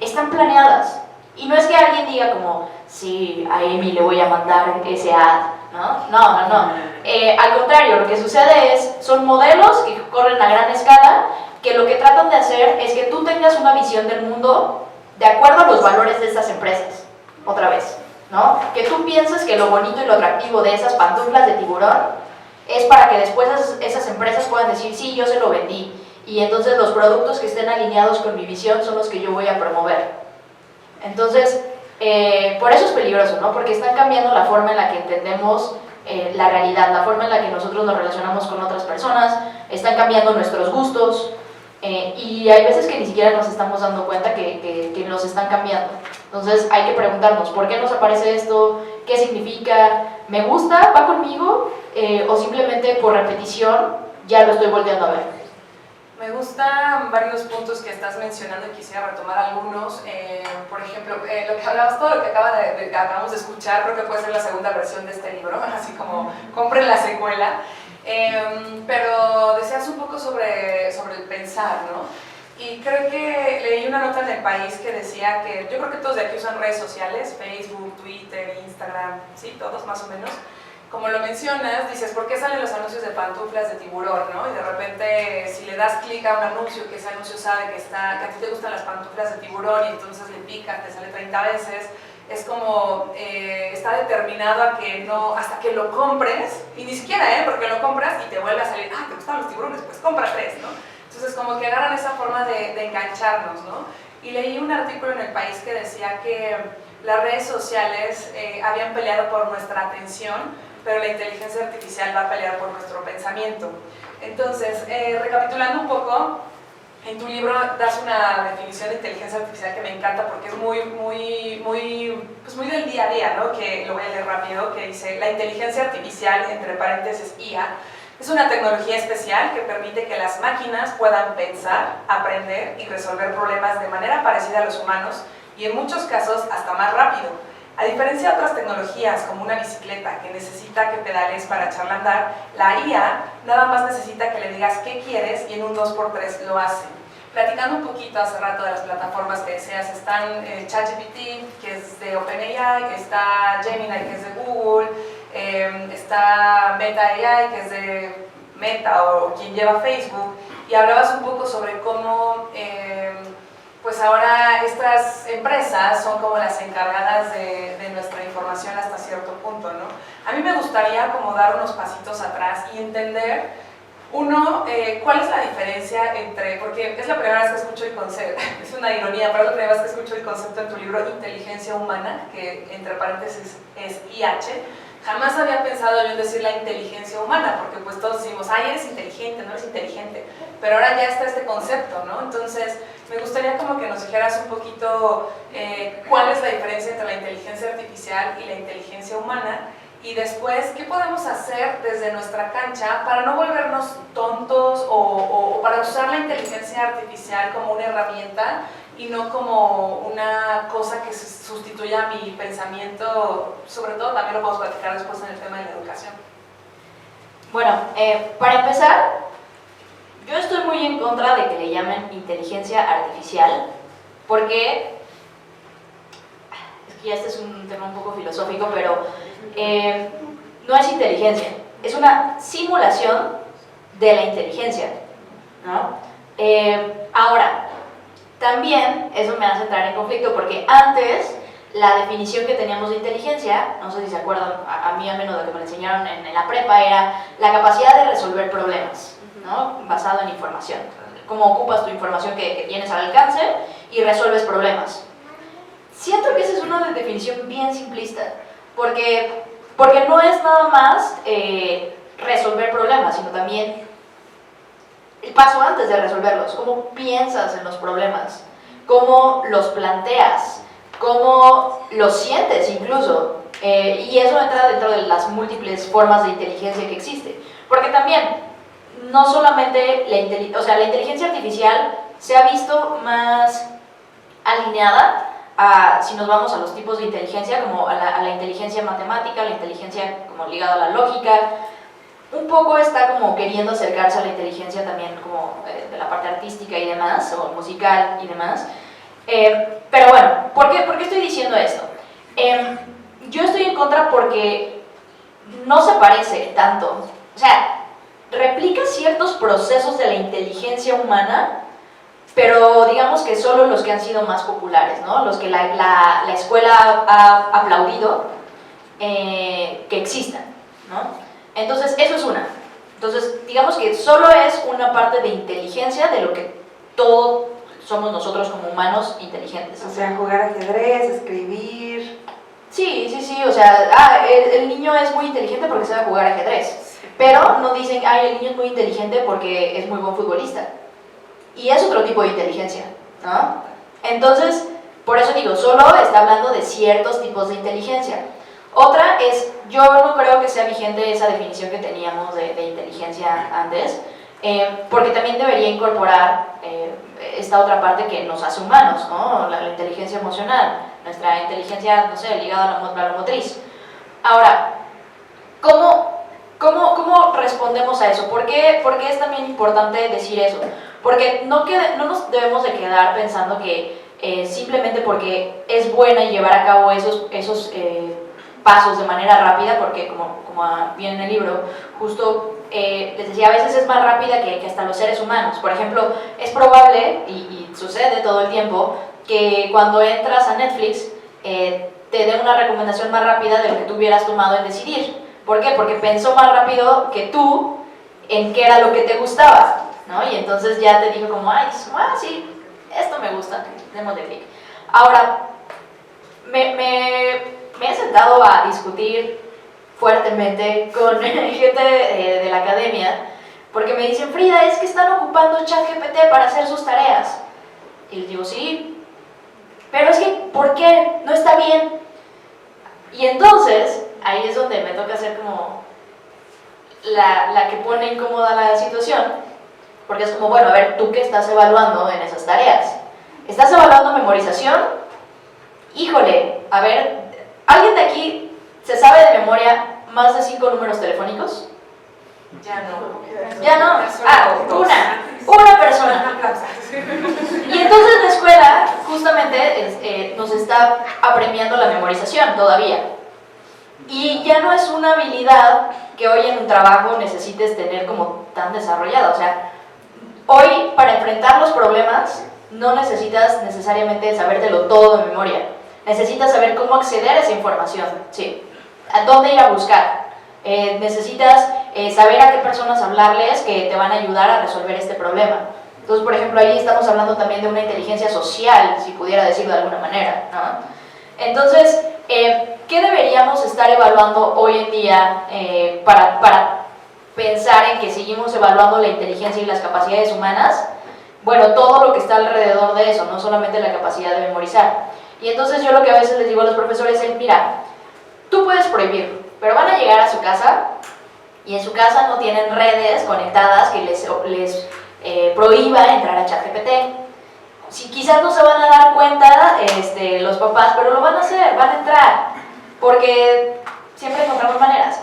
[SPEAKER 3] están planeadas. Y no es que alguien diga como, sí, a Amy le voy a mandar ese ad, ¿no? No. Al contrario, lo que sucede son modelos que corren a gran escala, que lo que tratan de hacer es que tú tengas una visión del mundo de acuerdo a los valores de estas empresas, otra vez, ¿no? Que tú pienses que lo bonito y lo atractivo de esas pantuflas de tiburón es para que después esas empresas puedan decir, sí, yo se lo vendí, y entonces los productos que estén alineados con mi visión son los que yo voy a promover. Entonces, por eso es peligroso, ¿no? Porque están cambiando la forma en la que entendemos la realidad, la forma en la que nosotros nos relacionamos con otras personas, están cambiando nuestros gustos, y hay veces que ni siquiera nos estamos dando cuenta que nos están cambiando. Entonces hay que preguntarnos, ¿por qué nos aparece esto? ¿Qué significa? ¿Me gusta? ¿Va conmigo? ¿O simplemente por repetición ya lo estoy volteando a ver?
[SPEAKER 2] Me gustan varios puntos que estás mencionando y quisiera retomar algunos. Por ejemplo, lo que hablabas, todo lo que acabamos de escuchar, creo que puede ser la segunda versión de este libro, así como compren la secuela. Pero decías un poco sobre el pensar, ¿no? Y creo que leí una nota en El País que decía que yo creo que todos de aquí usan redes sociales, Facebook, Twitter, Instagram, sí, todos más o menos. Como lo mencionas, dices, ¿por qué salen los anuncios de pantuflas de tiburón, no? Y de repente, si le das clic a un anuncio, que ese anuncio sabe que a ti te gustan las pantuflas de tiburón y entonces le picas, te sale 30 veces, es como, está determinado a que no, hasta que lo compres, y ni siquiera, porque lo compras y te vuelve a salir, ¿te gustan los tiburones? Pues compra 3, ¿no? Entonces, como que agarran esa forma de engancharnos, ¿no? Y leí un artículo en El País que decía que las redes sociales habían peleado por nuestra atención, pero la inteligencia artificial va a pelear por nuestro pensamiento. Entonces, recapitulando un poco, en tu libro das una definición de inteligencia artificial que me encanta porque es muy del día a día, ¿no? Que lo voy a leer rápido, que dice, la inteligencia artificial, entre paréntesis IA, es una tecnología especial que permite que las máquinas puedan pensar, aprender y resolver problemas de manera parecida a los humanos y en muchos casos hasta más rápido. A diferencia de otras tecnologías como una bicicleta que necesita que pedales para echarla a andar, la IA nada más necesita que le digas qué quieres y en un 2x3 lo hace. Platicando un poquito hace rato de las plataformas que deseas, están ChatGPT, que es de OpenAI, está Gemini, que es de Google, está Meta AI, que es de Meta o quien lleva Facebook, y hablabas un poco sobre cómo pues ahora estas empresas son como las encargadas de nuestra información hasta cierto punto, ¿no? A mí me gustaría como dar unos pasitos atrás y entender, uno, cuál es la diferencia entre, porque es la primera vez que escucho el concepto, es una ironía, pero es la primera vez que escucho el concepto en tu libro Inteligencia Humana, que entre paréntesis es IH. Jamás había pensado yo en decir la inteligencia humana, porque pues todos decimos, ay, eres inteligente, no eres inteligente, pero ahora ya está este concepto, ¿no? Entonces, me gustaría como que nos dijeras un poquito cuál es la diferencia entre la inteligencia artificial y la inteligencia humana, y después, ¿qué podemos hacer desde nuestra cancha para no volvernos tontos o para usar la inteligencia artificial como una herramienta y no como una cosa que sustituya mi pensamiento? Sobre todo, también lo podemos platicar después en el tema de la educación.
[SPEAKER 3] Bueno, para empezar, yo estoy muy en contra de que le llamen inteligencia artificial, porque es que ya este es un tema un poco filosófico, pero no es inteligencia, es una simulación de la inteligencia, ¿no? Ahora, también eso me hace entrar en conflicto porque antes la definición que teníamos de inteligencia, no sé si se acuerdan, a mí al menos lo que me enseñaron en la prepa, era la capacidad de resolver problemas, ¿no? Basado en información. Cómo ocupas tu información que tienes al alcance y resuelves problemas. Siento que esa es una definición bien simplista, porque no es nada más resolver problemas, sino también el paso antes de resolverlos, cómo piensas en los problemas, cómo los planteas, cómo los sientes incluso, y eso entra dentro de las múltiples formas de inteligencia que existe, porque también no solamente la inteligencia artificial se ha visto más alineada si nos vamos a los tipos de inteligencia, como a la inteligencia matemática, la inteligencia como ligada a la lógica, un poco está como queriendo acercarse a la inteligencia también como de la parte artística y demás, o musical y demás. Pero bueno, ¿por qué estoy diciendo esto? Yo estoy en contra porque no se parece tanto. O sea, replica ciertos procesos de la inteligencia humana, pero digamos que solo los que han sido más populares, ¿no? Los que la escuela ha aplaudido que existan, ¿no? Entonces, eso es una. Entonces, digamos que solo es una parte de inteligencia de lo que todos somos nosotros como humanos inteligentes.
[SPEAKER 4] O sea, jugar ajedrez, escribir...
[SPEAKER 3] Sí, o sea, el niño es muy inteligente porque sabe jugar ajedrez, pero no dicen, el niño es muy inteligente porque es muy buen futbolista. Y es otro tipo de inteligencia, ¿no? Entonces, por eso digo, solo está hablando de ciertos tipos de inteligencia. Otra es, yo no creo que sea vigente esa definición que teníamos de inteligencia antes, porque también debería incorporar esta otra parte que nos hace humanos, ¿no? La inteligencia emocional, nuestra inteligencia, no sé, ligada a la motriz. Ahora, ¿cómo respondemos a eso? ¿Por qué es también importante decir eso? Porque no nos debemos de quedar pensando que simplemente porque es buena llevar a cabo esos pasos de manera rápida, porque como viene en el libro, justo les decía, a veces es más rápida que hasta los seres humanos. Por ejemplo, es probable, y sucede todo el tiempo, que cuando entras a Netflix te dé una recomendación más rápida de lo que tú hubieras tomado en decidir. ¿Por qué? Porque pensó más rápido que tú en qué era lo que te gustaba, ¿no? Y entonces ya te dijo como, sí, esto me gusta, démosle clic. Ahora, me he sentado a discutir fuertemente con gente de la academia, porque me dicen, Frida, es que están ocupando ChatGPT para hacer sus tareas. Y les digo, sí, pero es que, ¿por qué? No está bien. Y entonces, ahí es donde me toca hacer como la que pone incómoda la situación, porque es como, bueno, a ver, ¿tú qué estás evaluando en esas tareas? ¿Estás evaluando memorización? Híjole, a ver, ¿alguien de aquí se sabe de memoria más de 5 números telefónicos?
[SPEAKER 2] Ya no.
[SPEAKER 3] ¿Ya no? Una persona. Y entonces la escuela justamente nos está apremiando la memorización todavía. Y ya no es una habilidad que hoy en un trabajo necesites tener como tan desarrollada. O sea, hoy para enfrentar los problemas no necesitas necesariamente sabértelo todo de memoria. Necesitas saber cómo acceder a esa información, ¿sí? A dónde ir a buscar. Necesitas saber a qué personas hablarles que te van a ayudar a resolver este problema. Entonces, por ejemplo, ahí estamos hablando también de una inteligencia social, si pudiera decirlo de alguna manera, ¿no? Entonces, ¿qué deberíamos estar evaluando hoy en día para pensar en que seguimos evaluando la inteligencia y las capacidades humanas? Bueno, todo lo que está alrededor de eso, no solamente la capacidad de memorizar. Y entonces yo lo que a veces les digo a los profesores es, mira, tú puedes prohibirlo, pero van a llegar a su casa y en su casa no tienen redes conectadas que les prohíba entrar a ChatGPT. Si quizás no se van a dar cuenta los papás, pero lo van a hacer, van a entrar, porque siempre encontramos maneras.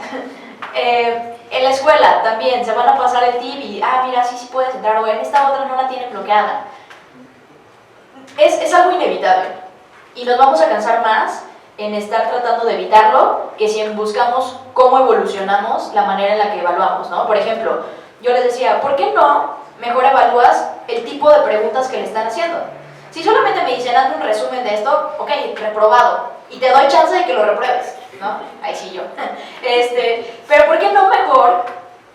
[SPEAKER 3] En la escuela también se van a pasar el tip y, mira, sí puedes entrar, o en esta otra no la tienen bloqueada. Es algo inevitable. Y nos vamos a cansar más en estar tratando de evitarlo que si buscamos cómo evolucionamos la manera en la que evaluamos, ¿no? Por ejemplo, yo les decía, ¿por qué no mejor evalúas el tipo de preguntas que le están haciendo? Si solamente me dicen, hazme un resumen de esto, ok, reprobado, y te doy chance de que lo repruebes, ¿no? Ahí sí yo. Pero ¿por qué no mejor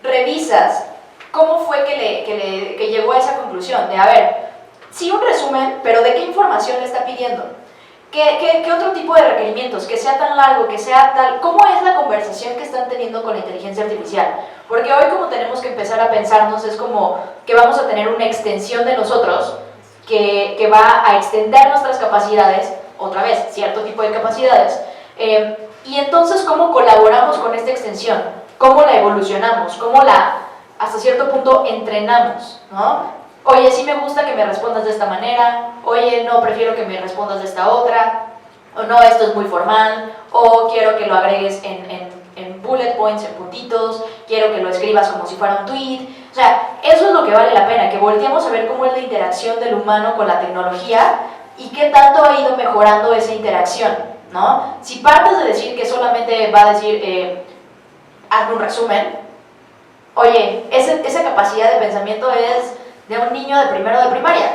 [SPEAKER 3] revisas cómo fue que llegó a esa conclusión? De, a ver, sí un resumen, pero ¿de qué información le está pidiendo? ¿Qué otro tipo de requerimientos? Que sea tan largo, que sea tal... ¿Cómo es la conversación que están teniendo con la inteligencia artificial? Porque hoy como tenemos que empezar a pensarnos, es como que vamos a tener una extensión de nosotros que va a extender nuestras capacidades, otra vez, cierto tipo de capacidades. Y entonces, ¿cómo colaboramos con esta extensión? ¿Cómo la evolucionamos? ¿Cómo la hasta cierto punto entrenamos, ¿no? Oye, sí me gusta que me respondas de esta manera, oye, no, prefiero que me respondas de esta otra, o no, esto es muy formal, o quiero que lo agregues en bullet points, en puntitos, quiero que lo escribas como si fuera un tweet. O sea, eso es lo que vale la pena, que volteemos a ver cómo es la interacción del humano con la tecnología y qué tanto ha ido mejorando esa interacción, ¿no? Si partes de decir que solamente va a decir, hazme un resumen, oye, esa capacidad de pensamiento es de un niño de primero de primaria.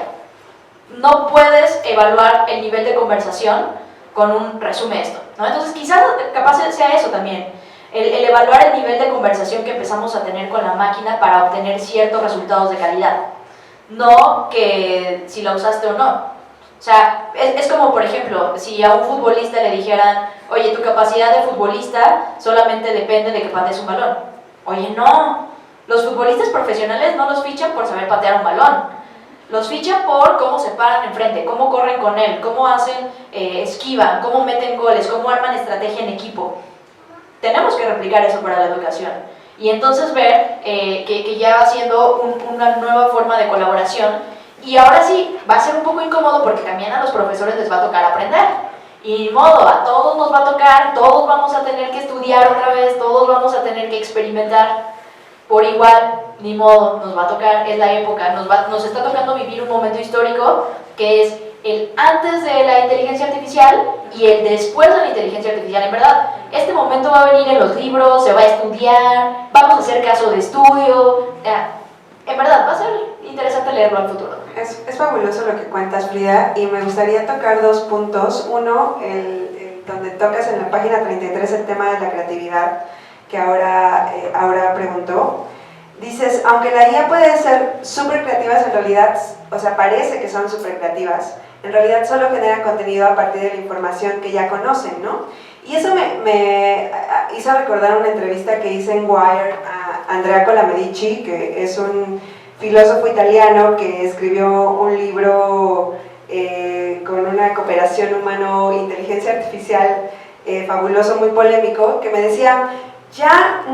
[SPEAKER 3] No puedes evaluar el nivel de conversación con un resumen esto, ¿no? Entonces quizás capaz sea eso también, el evaluar el nivel de conversación que empezamos a tener con la máquina para obtener ciertos resultados de calidad, no que si la usaste o no. O sea, es como, por ejemplo, si a un futbolista le dijeran, oye, tu capacidad de futbolista solamente depende de que patees un balón. Oye, no, los futbolistas profesionales no los fichan por saber patear un balón. Los fichan por cómo se paran enfrente, cómo corren con él, cómo hacen, esquivan, cómo meten goles, cómo arman estrategia en equipo. Tenemos que replicar eso para la educación. Y entonces ver que ya va siendo una nueva forma de colaboración. Y ahora sí, va a ser un poco incómodo porque también a los profesores les va a tocar aprender. Y ni modo, a todos nos va a tocar, todos vamos a tener que estudiar otra vez, todos vamos a tener que experimentar. Por igual, ni modo, nos va a tocar, es la época, nos está tocando vivir un momento histórico que es el antes de la inteligencia artificial y el después de la inteligencia artificial. En verdad, este momento va a venir en los libros, se va a estudiar, vamos a hacer caso de estudio. En verdad, va a ser interesante leerlo al futuro.
[SPEAKER 4] Es fabuloso lo que cuentas, Frida, y me gustaría tocar dos puntos. Uno, donde tocas en la página 33 el tema de la creatividad, que ahora preguntó. Dices, aunque la IA puede ser súper creativas, en realidad, o sea, parece que son súper creativas, en realidad solo generan contenido a partir de la información que ya conocen, ¿no? Y eso me hizo recordar una entrevista que hice en Wire a Andrea Colamedici, que es un filósofo italiano que escribió un libro con una cooperación humano-inteligencia artificial fabuloso, muy polémico, que me decía, ya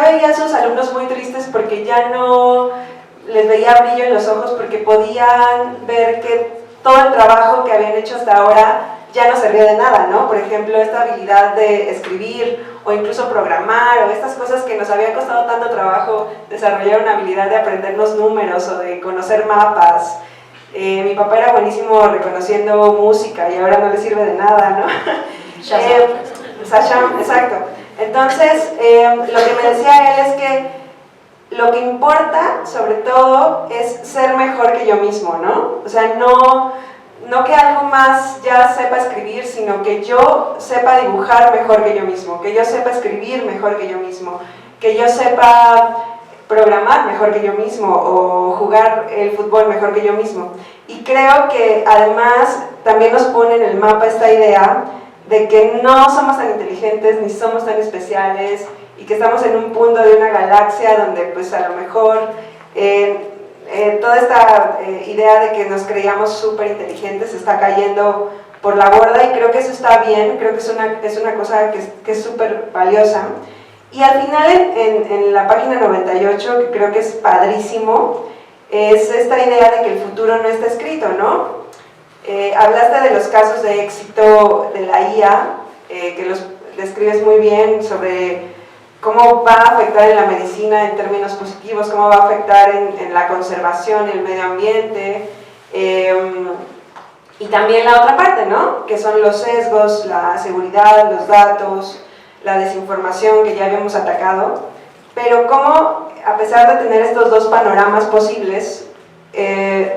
[SPEAKER 4] veía a sus alumnos muy tristes porque ya no les veía brillo en los ojos, porque podían ver que todo el trabajo que habían hecho hasta ahora ya no servía de nada, ¿no? Por ejemplo, esta habilidad de escribir o incluso programar o estas cosas que nos había costado tanto trabajo desarrollar, una habilidad de aprendernos números o de conocer mapas. Mi papá era buenísimo reconociendo música y ahora no le sirve de nada, ¿no? Shazam, exacto. Entonces, lo que me decía él es que lo que importa, sobre todo, es ser mejor que yo mismo, ¿no? O sea, no que algo más ya sepa escribir, sino que yo sepa dibujar mejor que yo mismo, que yo sepa escribir mejor que yo mismo, que yo sepa programar mejor que yo mismo o jugar el fútbol mejor que yo mismo. Y creo que además también nos pone en el mapa esta idea de que no somos tan inteligentes ni somos tan especiales y que estamos en un punto de una galaxia donde pues a lo mejor toda esta idea de que nos creíamos súper inteligentes está cayendo por la borda, y creo que eso está bien, creo que es una cosa que es súper valiosa. Y al final en la página 98, que creo que es padrísimo, es esta idea de que el futuro no está escrito, ¿no? Hablaste de los casos de éxito de la IA, que los describes muy bien, sobre cómo va a afectar en la medicina en términos positivos, cómo va a afectar en la conservación, el medio ambiente, y también la otra parte, ¿no? Que son los sesgos, la seguridad, los datos, la desinformación que ya habíamos atacado. Pero cómo, a pesar de tener estos dos panoramas posibles,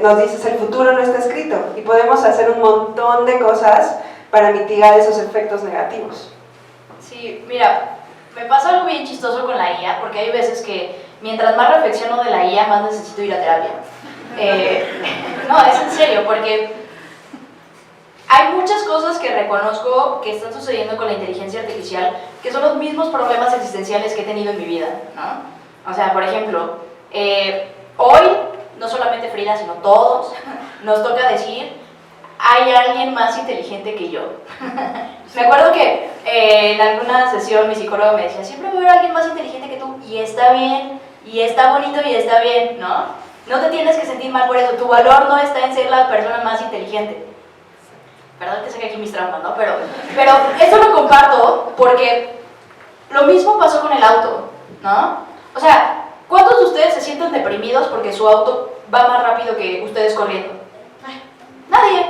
[SPEAKER 4] nos dices, el futuro no está escrito y podemos hacer un montón de cosas para mitigar esos efectos negativos.
[SPEAKER 3] Sí, mira, me pasa algo bien chistoso con la IA, porque hay veces que mientras más reflexiono de la IA, más necesito ir a terapia. No, es en serio, porque hay muchas cosas que reconozco que están sucediendo con la inteligencia artificial que son los mismos problemas existenciales que he tenido en mi vida, ¿no? O sea, por ejemplo, hoy, no solamente Frida, sino todos, nos toca decir, hay alguien más inteligente que yo. Me acuerdo que en alguna sesión mi psicólogo me decía, siempre va a haber alguien más inteligente que tú, y está bien, y está bonito y está bien, ¿no? No te tienes que sentir mal por eso, tu valor no está en ser la persona más inteligente. Perdón que saqué aquí mis traumas, ¿no? Pero esto lo comparto porque lo mismo pasó con el auto, ¿no? O sea, ¿cuántos de ustedes se sienten deprimidos porque su auto va más rápido que ustedes corriendo? Nadie,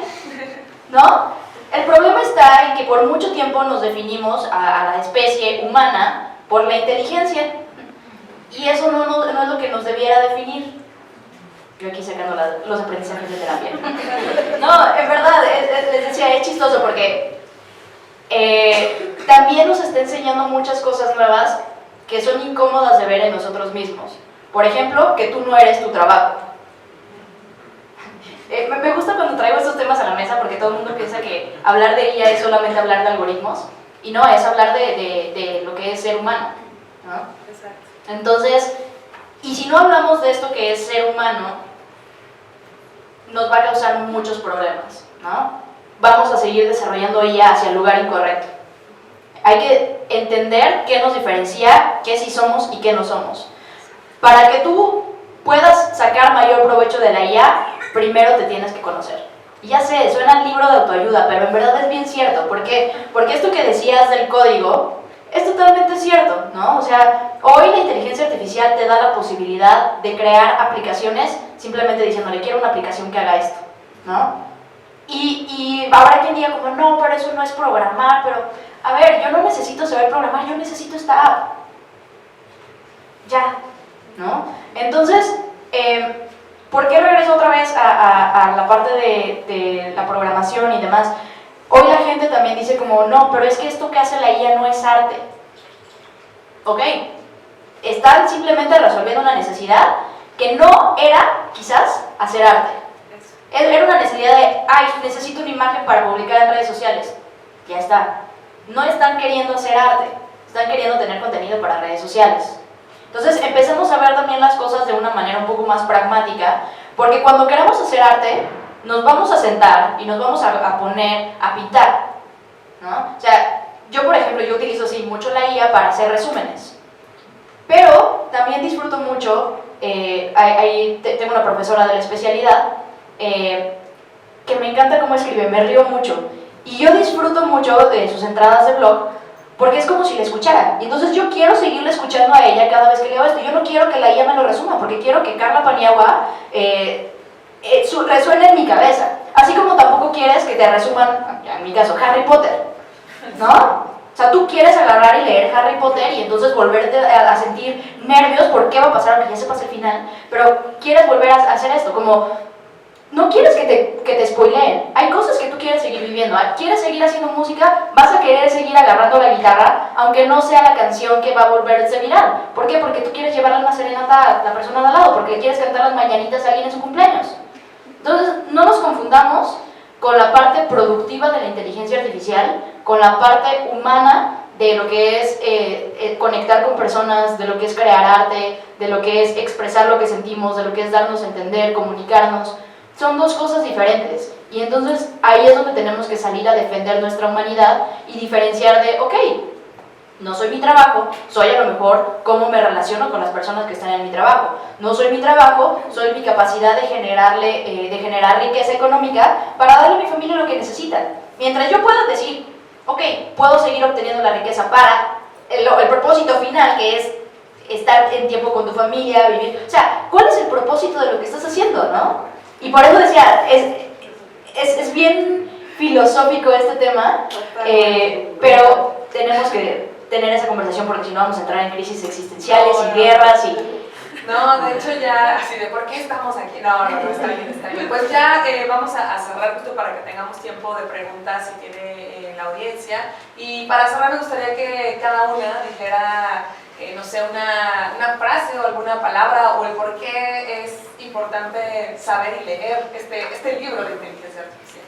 [SPEAKER 3] ¿no? El problema está en que por mucho tiempo nos definimos a la especie humana por la inteligencia, y eso no es lo que nos debiera definir. Yo aquí sacando los aprendizajes de terapia. No, en verdad, les decía, es chistoso porque también nos está enseñando muchas cosas nuevas que son incómodas de ver en nosotros mismos. Por ejemplo, que tú no eres tu trabajo. Me gusta cuando traigo estos temas a la mesa porque todo el mundo piensa que hablar de IA es solamente hablar de algoritmos, y no, es hablar de lo que es ser humano, ¿no?
[SPEAKER 2] Exacto.
[SPEAKER 3] Entonces, y si no hablamos de esto que es ser humano, nos va a causar muchos problemas, ¿no? Vamos a seguir desarrollando IA hacia el lugar incorrecto. Hay que entender qué nos diferencia, qué sí somos y qué no somos. Para que tú puedas sacar mayor provecho de la IA, primero te tienes que conocer. Y ya sé, suena al libro de autoayuda, pero en verdad es bien cierto. ¿Por qué? Porque esto que decías del código es totalmente cierto, ¿no? O sea, hoy la inteligencia artificial te da la posibilidad de crear aplicaciones simplemente diciéndole, quiero una aplicación que haga esto, ¿no? Y habrá quien diga como, no, pero eso no es programar, pero, a ver, yo no necesito saber programar, yo necesito esta app. Ya, ¿no? Entonces, ¿por qué regreso otra vez a la parte de la programación y demás? Hoy la gente también dice como, no, pero es que esto que hace la IA no es arte. Ok, están simplemente resolviendo una necesidad que no era, quizás, hacer arte. Era una necesidad de, ay, necesito una imagen para publicar en redes sociales. Ya está. No están queriendo hacer arte, están queriendo tener contenido para redes sociales. Entonces empecemos a ver también las cosas de una manera un poco más pragmática, porque cuando queremos hacer arte, nos vamos a sentar y nos vamos a poner a pintar, ¿no? O sea, yo por ejemplo, yo utilizo así mucho la IA para hacer resúmenes, pero también disfruto mucho, tengo una profesora de la especialidad que me encanta cómo escribe, me río mucho, y yo disfruto mucho de sus entradas de blog, porque es como si la escuchara, y entonces yo quiero seguirle escuchando a ella cada vez que leo esto. Yo no quiero que la IA me lo resuma, porque quiero que Carla Paniagua resuene en mi cabeza, así como tampoco quieres que te resuman, en mi caso, Harry Potter, ¿no? O sea, tú quieres agarrar y leer Harry Potter y entonces volverte a sentir nervios por qué va a pasar, aunque ya sepas el final, pero quieres volver a hacer esto, como no quieres que te spoileen. Hay cosas que tú quieres seguir viviendo. Quieres seguir haciendo música, vas a querer seguir agarrando la guitarra, aunque no sea la canción que va a volverse viral. ¿Por qué? Porque tú quieres llevarle una serenata a la persona de al lado, porque quieres cantar las mañanitas a alguien en su cumpleaños. Entonces, no nos confundamos con la parte productiva de la inteligencia artificial, con la parte humana de lo que es conectar con personas, de lo que es crear arte, de lo que es expresar lo que sentimos, de lo que es darnos a entender, comunicarnos. Son dos cosas diferentes, y entonces ahí es donde tenemos que salir a defender nuestra humanidad y diferenciar de, ok, no soy mi trabajo, soy a lo mejor cómo me relaciono con las personas que están en mi trabajo. No soy mi trabajo, soy mi capacidad de generar riqueza económica para darle a mi familia lo que necesitan. Mientras yo pueda decir, ok, puedo seguir obteniendo la riqueza para el propósito final, que es estar en tiempo con tu familia, vivir. O sea, ¿cuál es el propósito de lo que estás haciendo, no? Y por eso decía, es bien filosófico este tema, pero tenemos que tener esa conversación porque si no vamos a entrar en crisis existenciales y guerras y...
[SPEAKER 2] No, de hecho ya, así de ¿por qué estamos aquí? No, está bien, está bien. Pues ya vamos a cerrar justo para que tengamos tiempo de preguntas si tiene la audiencia. Y para cerrar me gustaría que cada una dijera, no sé, una frase o alguna palabra o el por qué es importante saber y leer este libro de inteligencia artificial.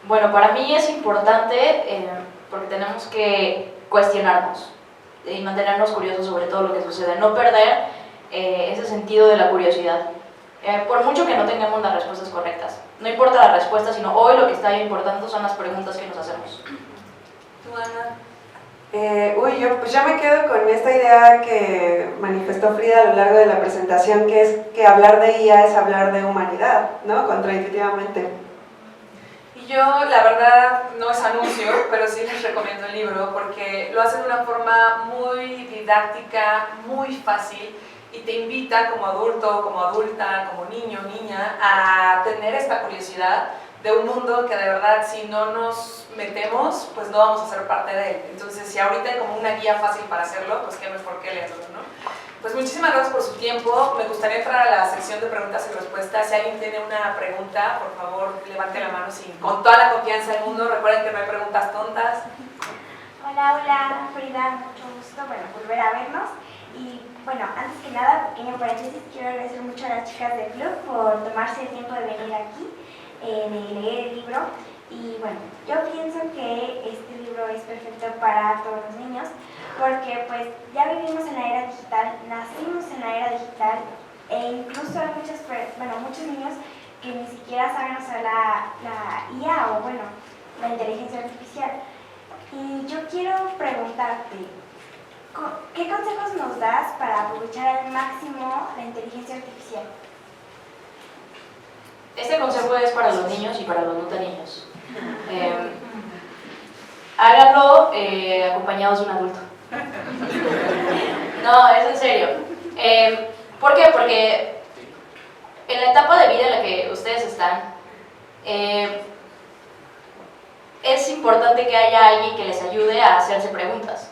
[SPEAKER 3] Bueno, para mí es importante porque tenemos que cuestionarnos y mantenernos curiosos sobre todo lo que sucede, no perder ese sentido de la curiosidad, por mucho que no tengamos las respuestas correctas. No importa la respuesta, sino hoy lo que está importando son las preguntas que nos hacemos.
[SPEAKER 2] ¿Tú, Ana?
[SPEAKER 4] Yo me quedo con esta idea que manifestó Frida a lo largo de la presentación, que es que hablar de IA es hablar de humanidad, ¿no? Contraintuitivamente.
[SPEAKER 2] Y yo, la verdad, no es anuncio, pero sí les recomiendo el libro porque lo hace de una forma muy didáctica, muy fácil y te invita como adulto, como adulta, como niño, niña, a tener esta curiosidad de un mundo que de verdad si no nos metemos, pues no vamos a ser parte de él. Entonces, si ahorita hay como una guía fácil para hacerlo, pues qué mejor que leerlo, ¿no? Pues muchísimas gracias por su tiempo. Me gustaría entrar a la sección de preguntas y respuestas. Si alguien tiene una pregunta, por favor, levante la mano con toda la confianza del mundo. Recuerden que no hay preguntas tontas.
[SPEAKER 5] Hola, Frida, mucho gusto, volver a vernos. Y antes que nada, pequeño paréntesis, quiero agradecer mucho a las chicas del club por tomarse el tiempo de venir aquí, de leer el libro. Y yo pienso que este libro es perfecto para todos los niños, porque pues ya vivimos en la era digital, nacimos en la era digital, e incluso hay muchos niños que ni siquiera saben usar la IA o la inteligencia artificial. Y yo quiero preguntarte, ¿qué consejos nos das para aprovechar al máximo la inteligencia artificial?
[SPEAKER 3] Este consejo es para los niños y para los no tan niños. Háganlo acompañados de un adulto. No, es en serio. ¿Por qué? Porque en la etapa de vida en la que ustedes están, es importante que haya alguien que les ayude a hacerse preguntas.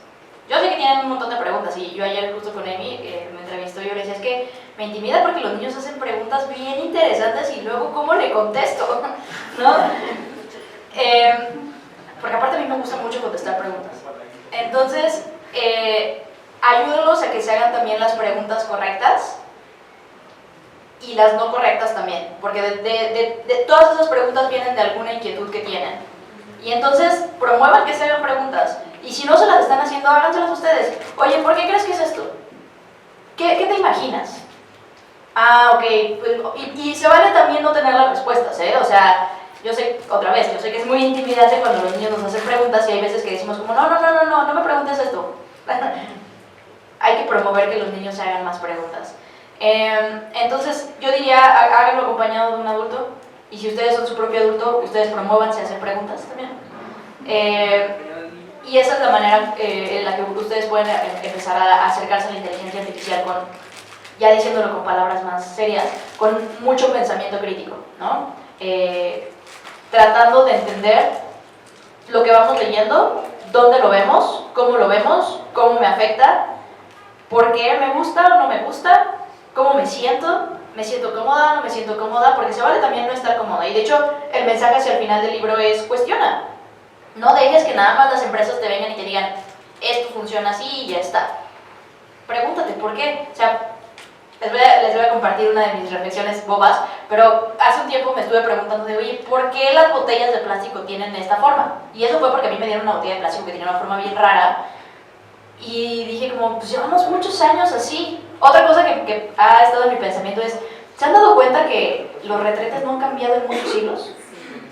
[SPEAKER 3] Yo sé que tienen un montón de preguntas y yo ayer justo con Amy me entrevistó y yo le decía, es que me intimida porque los niños hacen preguntas bien interesantes y luego ¿cómo le contesto? ¿No? Porque aparte a mí me gusta mucho contestar preguntas. Entonces, ayúdenlos a que se hagan también las preguntas correctas y las no correctas también, porque de todas esas preguntas vienen de alguna inquietud que tienen. Y entonces promuevan que se hagan preguntas. Y si no se las están haciendo, háganselas ustedes. Oye, ¿por qué crees que es esto? ¿Qué te imaginas? Ah, ok. Pues, y se vale también no tener las respuestas, ¿eh? O sea, yo sé que es muy intimidante cuando los niños nos hacen preguntas y hay veces que decimos como, no me preguntes esto. Hay que promover que los niños se hagan más preguntas. Entonces, yo diría, háganlo acompañado de un adulto. Y si ustedes son su propio adulto, ustedes promuévanse a hacer preguntas también. Y esa es la manera en la que ustedes pueden empezar a acercarse a la inteligencia artificial ya diciéndolo con palabras más serias, con mucho pensamiento crítico, ¿no? Tratando de entender lo que vamos leyendo, dónde lo vemos, cómo me afecta, por qué me gusta o no me gusta, cómo me siento cómoda, no me siento cómoda, porque se vale también no estar cómoda. Y de hecho, el mensaje hacia el final del libro es cuestiona. No dejes que nada más las empresas te vengan y te digan, esto funciona así y ya está. Pregúntate, ¿por qué? O sea, les voy a compartir una de mis reflexiones bobas, pero hace un tiempo me estuve preguntando de, oye, ¿por qué las botellas de plástico tienen esta forma? Y eso fue porque a mí me dieron una botella de plástico que tenía una forma bien rara, y dije como, pues llevamos muchos años así. Otra cosa que ha estado en mi pensamiento es, ¿se han dado cuenta que los retretes no han cambiado en muchos siglos?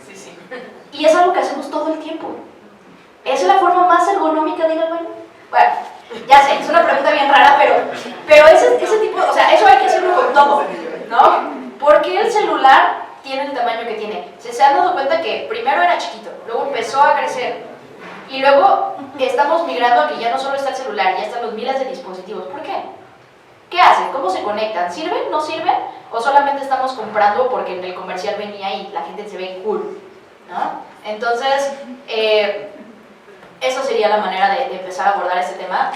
[SPEAKER 2] Sí.
[SPEAKER 3] Y es algo que hacemos todo el tiempo. ¿Es la forma más ergonómica de ir al baño? Bueno, ya sé, es una pregunta bien rara, pero ese tipo, o sea, eso hay que hacerlo con todo, ¿no? ¿Por qué el celular tiene el tamaño que tiene? ¿Se han dado cuenta que primero era chiquito, luego empezó a crecer, y luego estamos migrando a que ya no solo está el celular, ya están los miles de dispositivos? ¿Por qué? ¿Qué hacen? ¿Cómo se conectan? ¿Sirven? ¿No sirven? ¿O solamente estamos comprando porque en el comercial venía y la gente se ve cool? ¿No? Entonces, eso sería la manera de empezar a abordar este tema,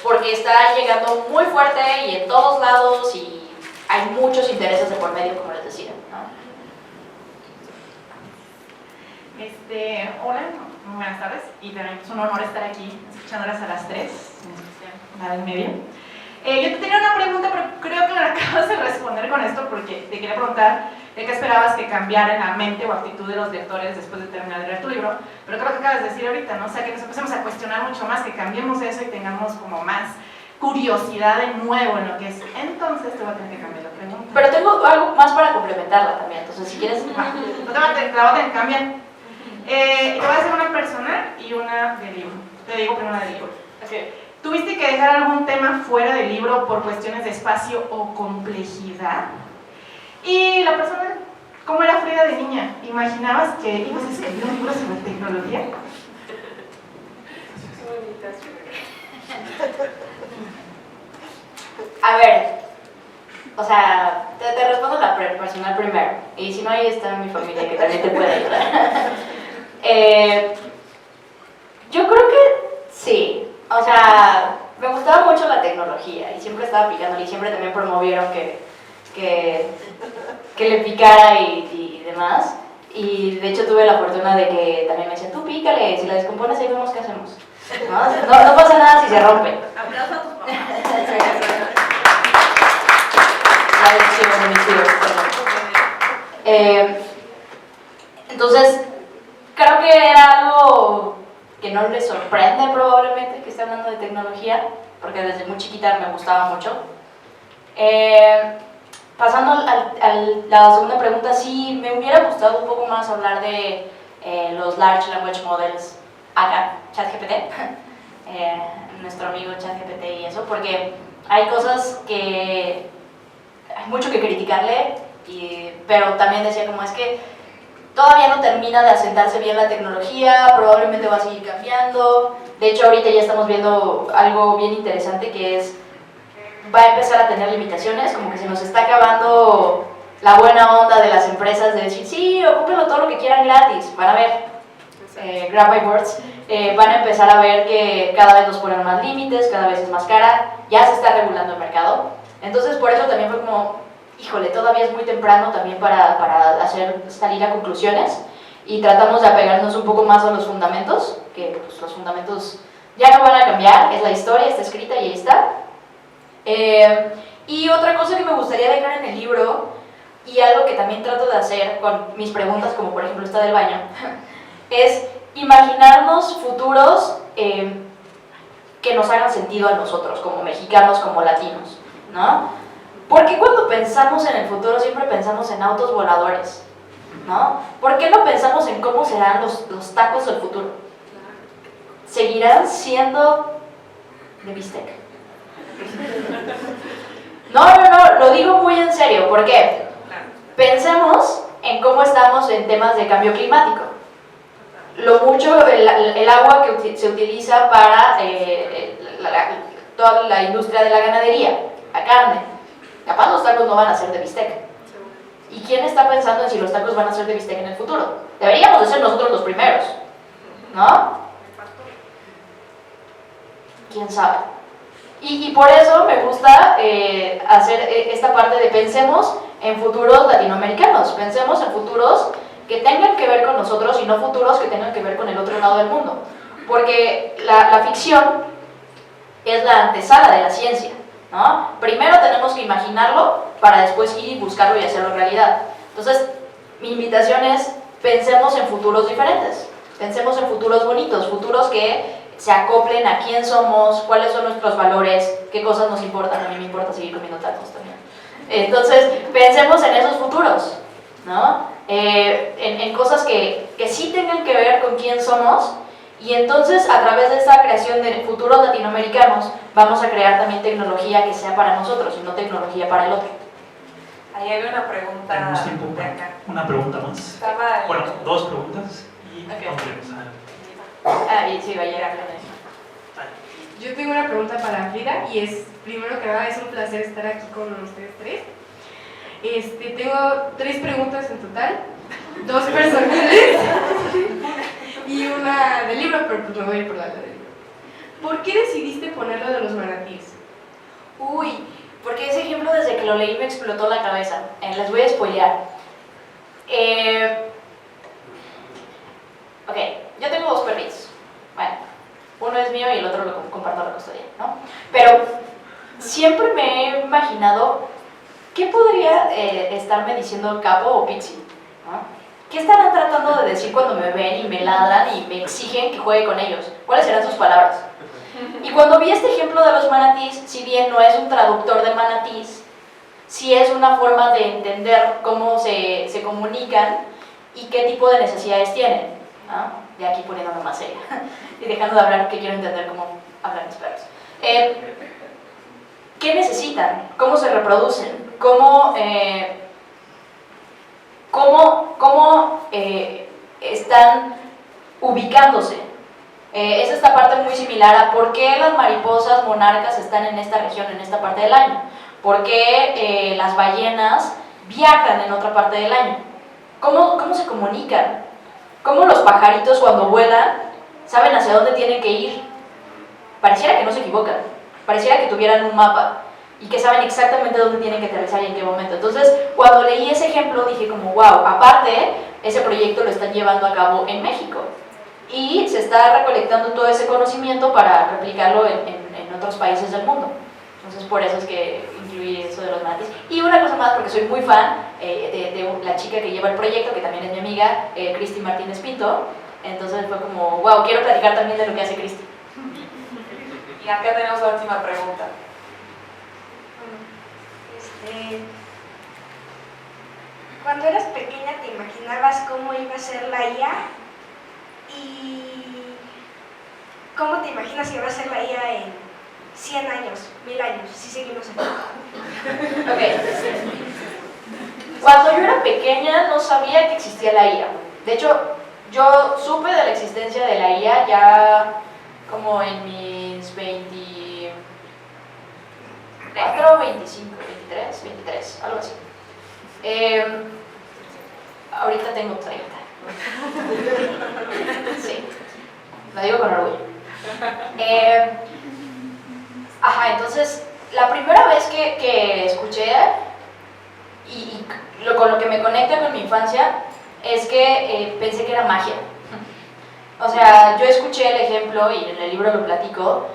[SPEAKER 3] porque está llegando muy fuerte y en todos lados y hay muchos intereses de por medio, como les decía, ¿no?
[SPEAKER 6] Hola, muy buenas tardes, y también es un honor estar aquí escuchándolas a las 3, la del medio. Yo te tenía una pregunta, pero creo que me la acabas de responder con esto, porque te quería preguntar de qué esperabas que cambiara en la mente o actitud de los lectores después de terminar de leer tu libro, pero creo que acabas de decir ahorita, ¿no? O sea, que nos empecemos a cuestionar mucho más, que cambiemos eso y tengamos como más curiosidad de nuevo en lo que es. Entonces te voy a tener que cambiar la pregunta.
[SPEAKER 3] Pero tengo algo más para complementarla también, entonces si quieres...
[SPEAKER 6] Va, la voy a tener que cambiar. Te voy a hacer una personal y una de libro. te digo primero del libro.
[SPEAKER 3] Okay.
[SPEAKER 6] ¿Tuviste que dejar algún tema fuera del libro por cuestiones de espacio o complejidad? Y la persona, ¿cómo era Frida de niña? ¿Imaginabas que ibas a escribir un libro sobre tecnología?
[SPEAKER 3] A ver, o sea, te respondo la personal primero. Y si no, ahí está mi familia que también te puede ayudar. Yo creo que sí. O sea, me gustaba mucho la tecnología y siempre estaba picándole y siempre también promovieron que le picara y demás. Y de hecho tuve la fortuna de que también me decían, tú pícale, si la descompones ahí vemos qué hacemos. No pasa nada si se rompe.
[SPEAKER 6] Aplausos a tus papás.
[SPEAKER 3] La lección de mis tíos, entonces, creo que era algo que no les sorprende probablemente que esté hablando de tecnología, porque desde muy chiquita me gustaba mucho. Pasando a la segunda pregunta, sí, me hubiera gustado un poco más hablar de los Large Language Models acá, ChatGPT, nuestro amigo ChatGPT y eso, porque hay cosas que hay mucho que criticarle, pero también decía como es que todavía no termina de asentarse bien la tecnología, probablemente va a seguir cambiando. De hecho, ahorita ya estamos viendo algo bien interesante que es, va a empezar a tener limitaciones, como que se nos está acabando la buena onda de las empresas de decir, sí, ocúpenlo todo lo que quieran gratis, van a ver. Grab by Words, van a empezar a ver que cada vez nos ponen más límites, cada vez es más cara, ya se está regulando el mercado. Entonces por eso también fue como, híjole, todavía es muy temprano también para salir a conclusiones y tratamos de apegarnos un poco más a los fundamentos, que pues, los fundamentos ya no van a cambiar, es la historia, está escrita y ahí está. Y otra cosa que me gustaría dejar en el libro, y algo que también trato de hacer con mis preguntas, como por ejemplo esta del baño, es imaginarnos futuros que nos hagan sentido a nosotros, como mexicanos, como latinos, ¿no? Porque cuando pensamos en el futuro siempre pensamos en autos voladores, ¿no? ¿Por qué no pensamos en cómo serán los tacos del futuro? ¿Seguirán siendo de bistec? No, lo digo muy en serio, ¿por qué? Pensemos en cómo estamos en temas de cambio climático. Lo mucho, el agua que se utiliza para toda la industria de la ganadería, la carne. Capaz los tacos no van a ser de bistec. ¿Y quién está pensando en si los tacos van a ser de bistec en el futuro? Deberíamos de ser nosotros los primeros, ¿no? ¿Quién sabe? Y por eso me gusta hacer esta parte de pensemos en futuros latinoamericanos, pensemos en futuros que tengan que ver con nosotros y no futuros que tengan que ver con el otro lado del mundo. Porque la ficción es la antesala de la ciencia, ¿no? Primero tenemos que imaginarlo para después ir y buscarlo y hacerlo realidad. Entonces, mi invitación es, pensemos en futuros diferentes, pensemos en futuros bonitos, futuros que se acoplen a quién somos, cuáles son nuestros valores, qué cosas nos importan. A mí me importa seguir comiendo tacos también. Entonces, pensemos en esos futuros, ¿no? En cosas que sí tengan que ver con quién somos, y entonces a través de esta creación de futuros latinoamericanos vamos a crear también tecnología que sea para nosotros y no tecnología para el otro.
[SPEAKER 2] Ahí hay una pregunta
[SPEAKER 1] Tenemos tiempo
[SPEAKER 2] de
[SPEAKER 1] para
[SPEAKER 2] acá.
[SPEAKER 1] una pregunta más.
[SPEAKER 2] Estaba
[SPEAKER 1] Bueno, dos preguntas y
[SPEAKER 3] Ok.
[SPEAKER 1] continuamos.
[SPEAKER 3] Y sí, va a llegar con eso.
[SPEAKER 7] Yo tengo una pregunta para Frida y es, primero que nada, es un placer estar aquí con ustedes tres. Tengo 3 preguntas en total, 2 personales y una del libro, pero pues me voy a ir por la del libro. ¿Por qué decidiste poner lo de los manatíes?
[SPEAKER 3] Uy, porque ese ejemplo desde que lo leí me explotó la cabeza. Les voy a spoilear. Ok, yo tengo 2 perritos. Bueno, uno es mío y el otro lo comparto la custodia, ¿no? Pero siempre me he imaginado qué podría estarme diciendo Capo o Pixie, ¿no? ¿Qué estarán tratando de decir cuando me ven y me ladran y me exigen que juegue con ellos? ¿Cuáles serán sus palabras? Y cuando vi este ejemplo de los manatís, si bien no es un traductor de manatís, sí es una forma de entender cómo se comunican y qué tipo de necesidades tienen, ¿no? de aquí poniéndome más seria y dejando de hablar que quiero entender cómo hablan los perros. ¿Qué necesitan? ¿Cómo se reproducen? ¿Cómo están ubicándose? Es esta parte muy similar a por qué las mariposas monarcas están en esta región, en esta parte del año. ¿Por qué las ballenas viajan en otra parte del año? ¿Cómo se comunican? ¿Cómo los pajaritos cuando vuelan saben hacia dónde tienen que ir? Pareciera que no se equivocan, pareciera que tuvieran un mapa y que saben exactamente dónde tienen que aterrizar y en qué momento. Entonces, cuando leí ese ejemplo dije como, wow, aparte, ese proyecto lo están llevando a cabo en México y se está recolectando todo ese conocimiento para replicarlo en otros países del mundo. Entonces, por eso es que incluí eso de los manatíes. Y una cosa más, porque soy muy fan de la chica que lleva el proyecto, que también es mi amiga, Cristi Martínez Pinto. Entonces fue como, wow, quiero platicar también de lo que hace Cristi.
[SPEAKER 2] Y acá tenemos la última pregunta.
[SPEAKER 5] Cuando eras pequeña, ¿te imaginabas cómo iba a ser la IA? ¿Y cómo te imaginas que va a ser la IA en 100 años, 1000 años, si seguimos aquí?
[SPEAKER 3] Ok. Cuando yo era pequeña no sabía que existía la IA. De hecho, yo supe de la existencia de la IA ya como en mis 24, 25, 23, algo así. Ahorita tengo 30. Sí, lo digo con orgullo. Entonces, la primera vez que escuché con lo que me conecta con mi infancia es que pensé que era magia. O sea, yo escuché el ejemplo y en el libro lo platico,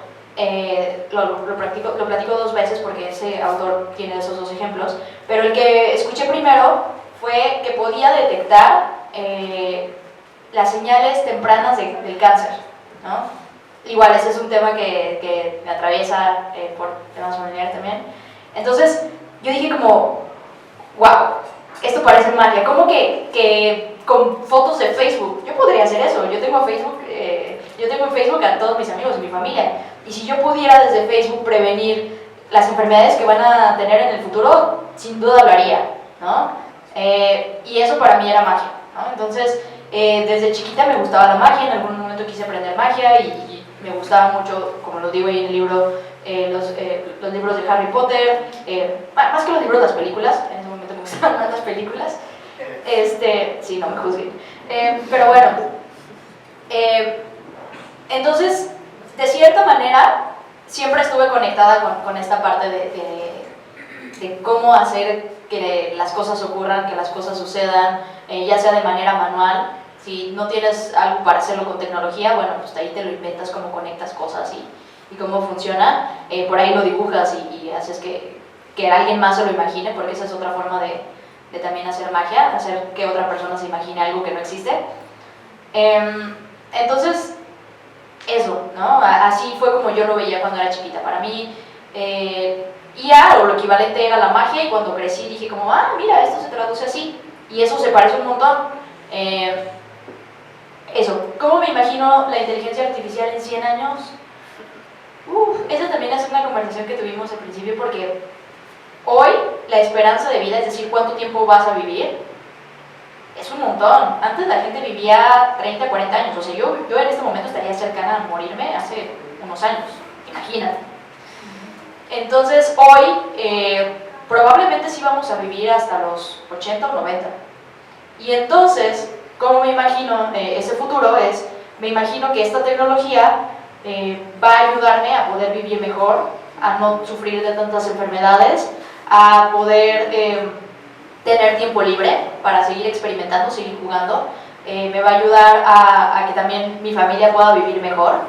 [SPEAKER 3] lo platico 2 veces porque ese autor tiene esos 2 ejemplos, pero el que escuché primero fue que podía detectar las señales tempranas del cáncer, ¿no? Igual, ese es un tema que me atraviesa por temas familiares también. Entonces, yo dije como, wow, esto parece magia. ¿Cómo que con fotos de Facebook? Yo podría hacer eso. Yo tengo en Facebook a todos mis amigos y mi familia. Y si yo pudiera desde Facebook prevenir las enfermedades que van a tener en el futuro, sin duda lo haría, ¿no? Y eso para mí era magia, ¿no? Entonces, desde chiquita me gustaba la magia. En algún momento quise aprender magia y me gustaba mucho, como lo digo ahí en el libro, los libros de Harry Potter, más que los libros, las películas. En ese momento me gustaban más las películas. Sí, no me juzguen. Pero bueno, entonces, de cierta manera, siempre estuve conectada con esta parte de cómo hacer que las cosas ocurran, que las cosas sucedan, ya sea de manera manual. Si no tienes algo para hacerlo con tecnología, bueno, pues ahí te lo inventas, cómo conectas cosas y cómo funciona. Por ahí lo dibujas y haces que alguien más se lo imagine, porque esa es otra forma de también hacer magia, hacer que otra persona se imagine algo que no existe. Entonces, eso, ¿no? Así fue como yo lo veía cuando era chiquita. Para mí, IA o lo equivalente era la magia, y cuando crecí dije como, mira, esto se traduce así, y eso se parece un montón. Eso, ¿cómo me imagino la inteligencia artificial en 100 años? Esa también es una conversación que tuvimos al principio, porque hoy la esperanza de vida, es decir, cuánto tiempo vas a vivir, es un montón. Antes la gente vivía 30, 40 años, o sea, yo en este momento estaría cercana a morirme hace unos años, imagínate. Entonces hoy probablemente sí vamos a vivir hasta los 80 o 90. Y entonces, ¿cómo me imagino ese futuro? Me imagino que esta tecnología va a ayudarme a poder vivir mejor, a no sufrir de tantas enfermedades, a poder tener tiempo libre para seguir experimentando, seguir jugando. Me va a ayudar a que también mi familia pueda vivir mejor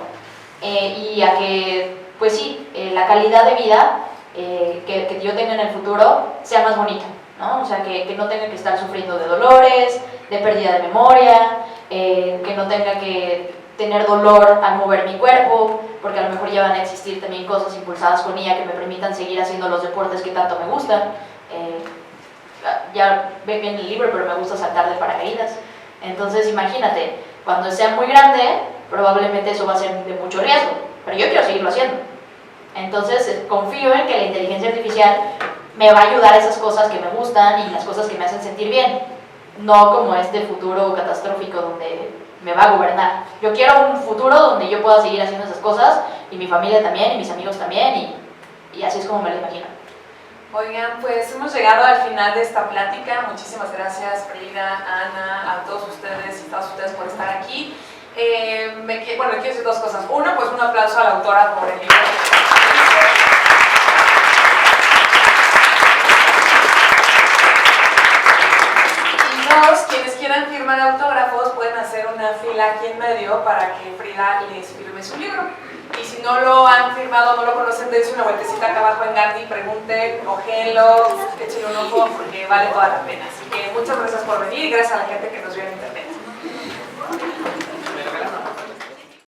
[SPEAKER 3] y a que, pues sí, la calidad de vida que yo tenga en el futuro sea más bonita, ¿no? O sea, que no tenga que estar sufriendo de dolores, de pérdida de memoria, que no tenga que tener dolor al mover mi cuerpo, porque a lo mejor ya van a existir también cosas impulsadas con IA que me permitan seguir haciendo los deportes que tanto me gustan. Ya ven bien el libro, pero me gusta saltar de paracaídas. Entonces imagínate, Cuando sea muy grande, probablemente eso va a ser de mucho riesgo, pero yo quiero seguirlo haciendo. Entonces confío en que la inteligencia artificial me va a ayudar a esas cosas que me gustan y las cosas que me hacen sentir bien, no como este futuro catastrófico donde me va a gobernar. Yo quiero un futuro donde yo pueda seguir haciendo esas cosas y mi familia también y mis amigos también y así es como me lo imagino.
[SPEAKER 2] Oigan, pues hemos llegado al final de esta plática. Muchísimas gracias, Frida, Ana, a todos ustedes y todas ustedes por estar aquí. Quiero decir dos cosas. Uno, pues un aplauso a la autora por el libro. Y dos, quienes quieran firmar autógrafos pueden hacer una fila aquí en medio para que Frida les firme su libro. Y si no lo han firmado, no lo conocen, dense una vueltecita acá abajo en Gandhi, pregunten, ojéenlo, échenle un ojo porque vale toda la pena. Así que muchas gracias por venir y gracias a la gente que nos vio en internet.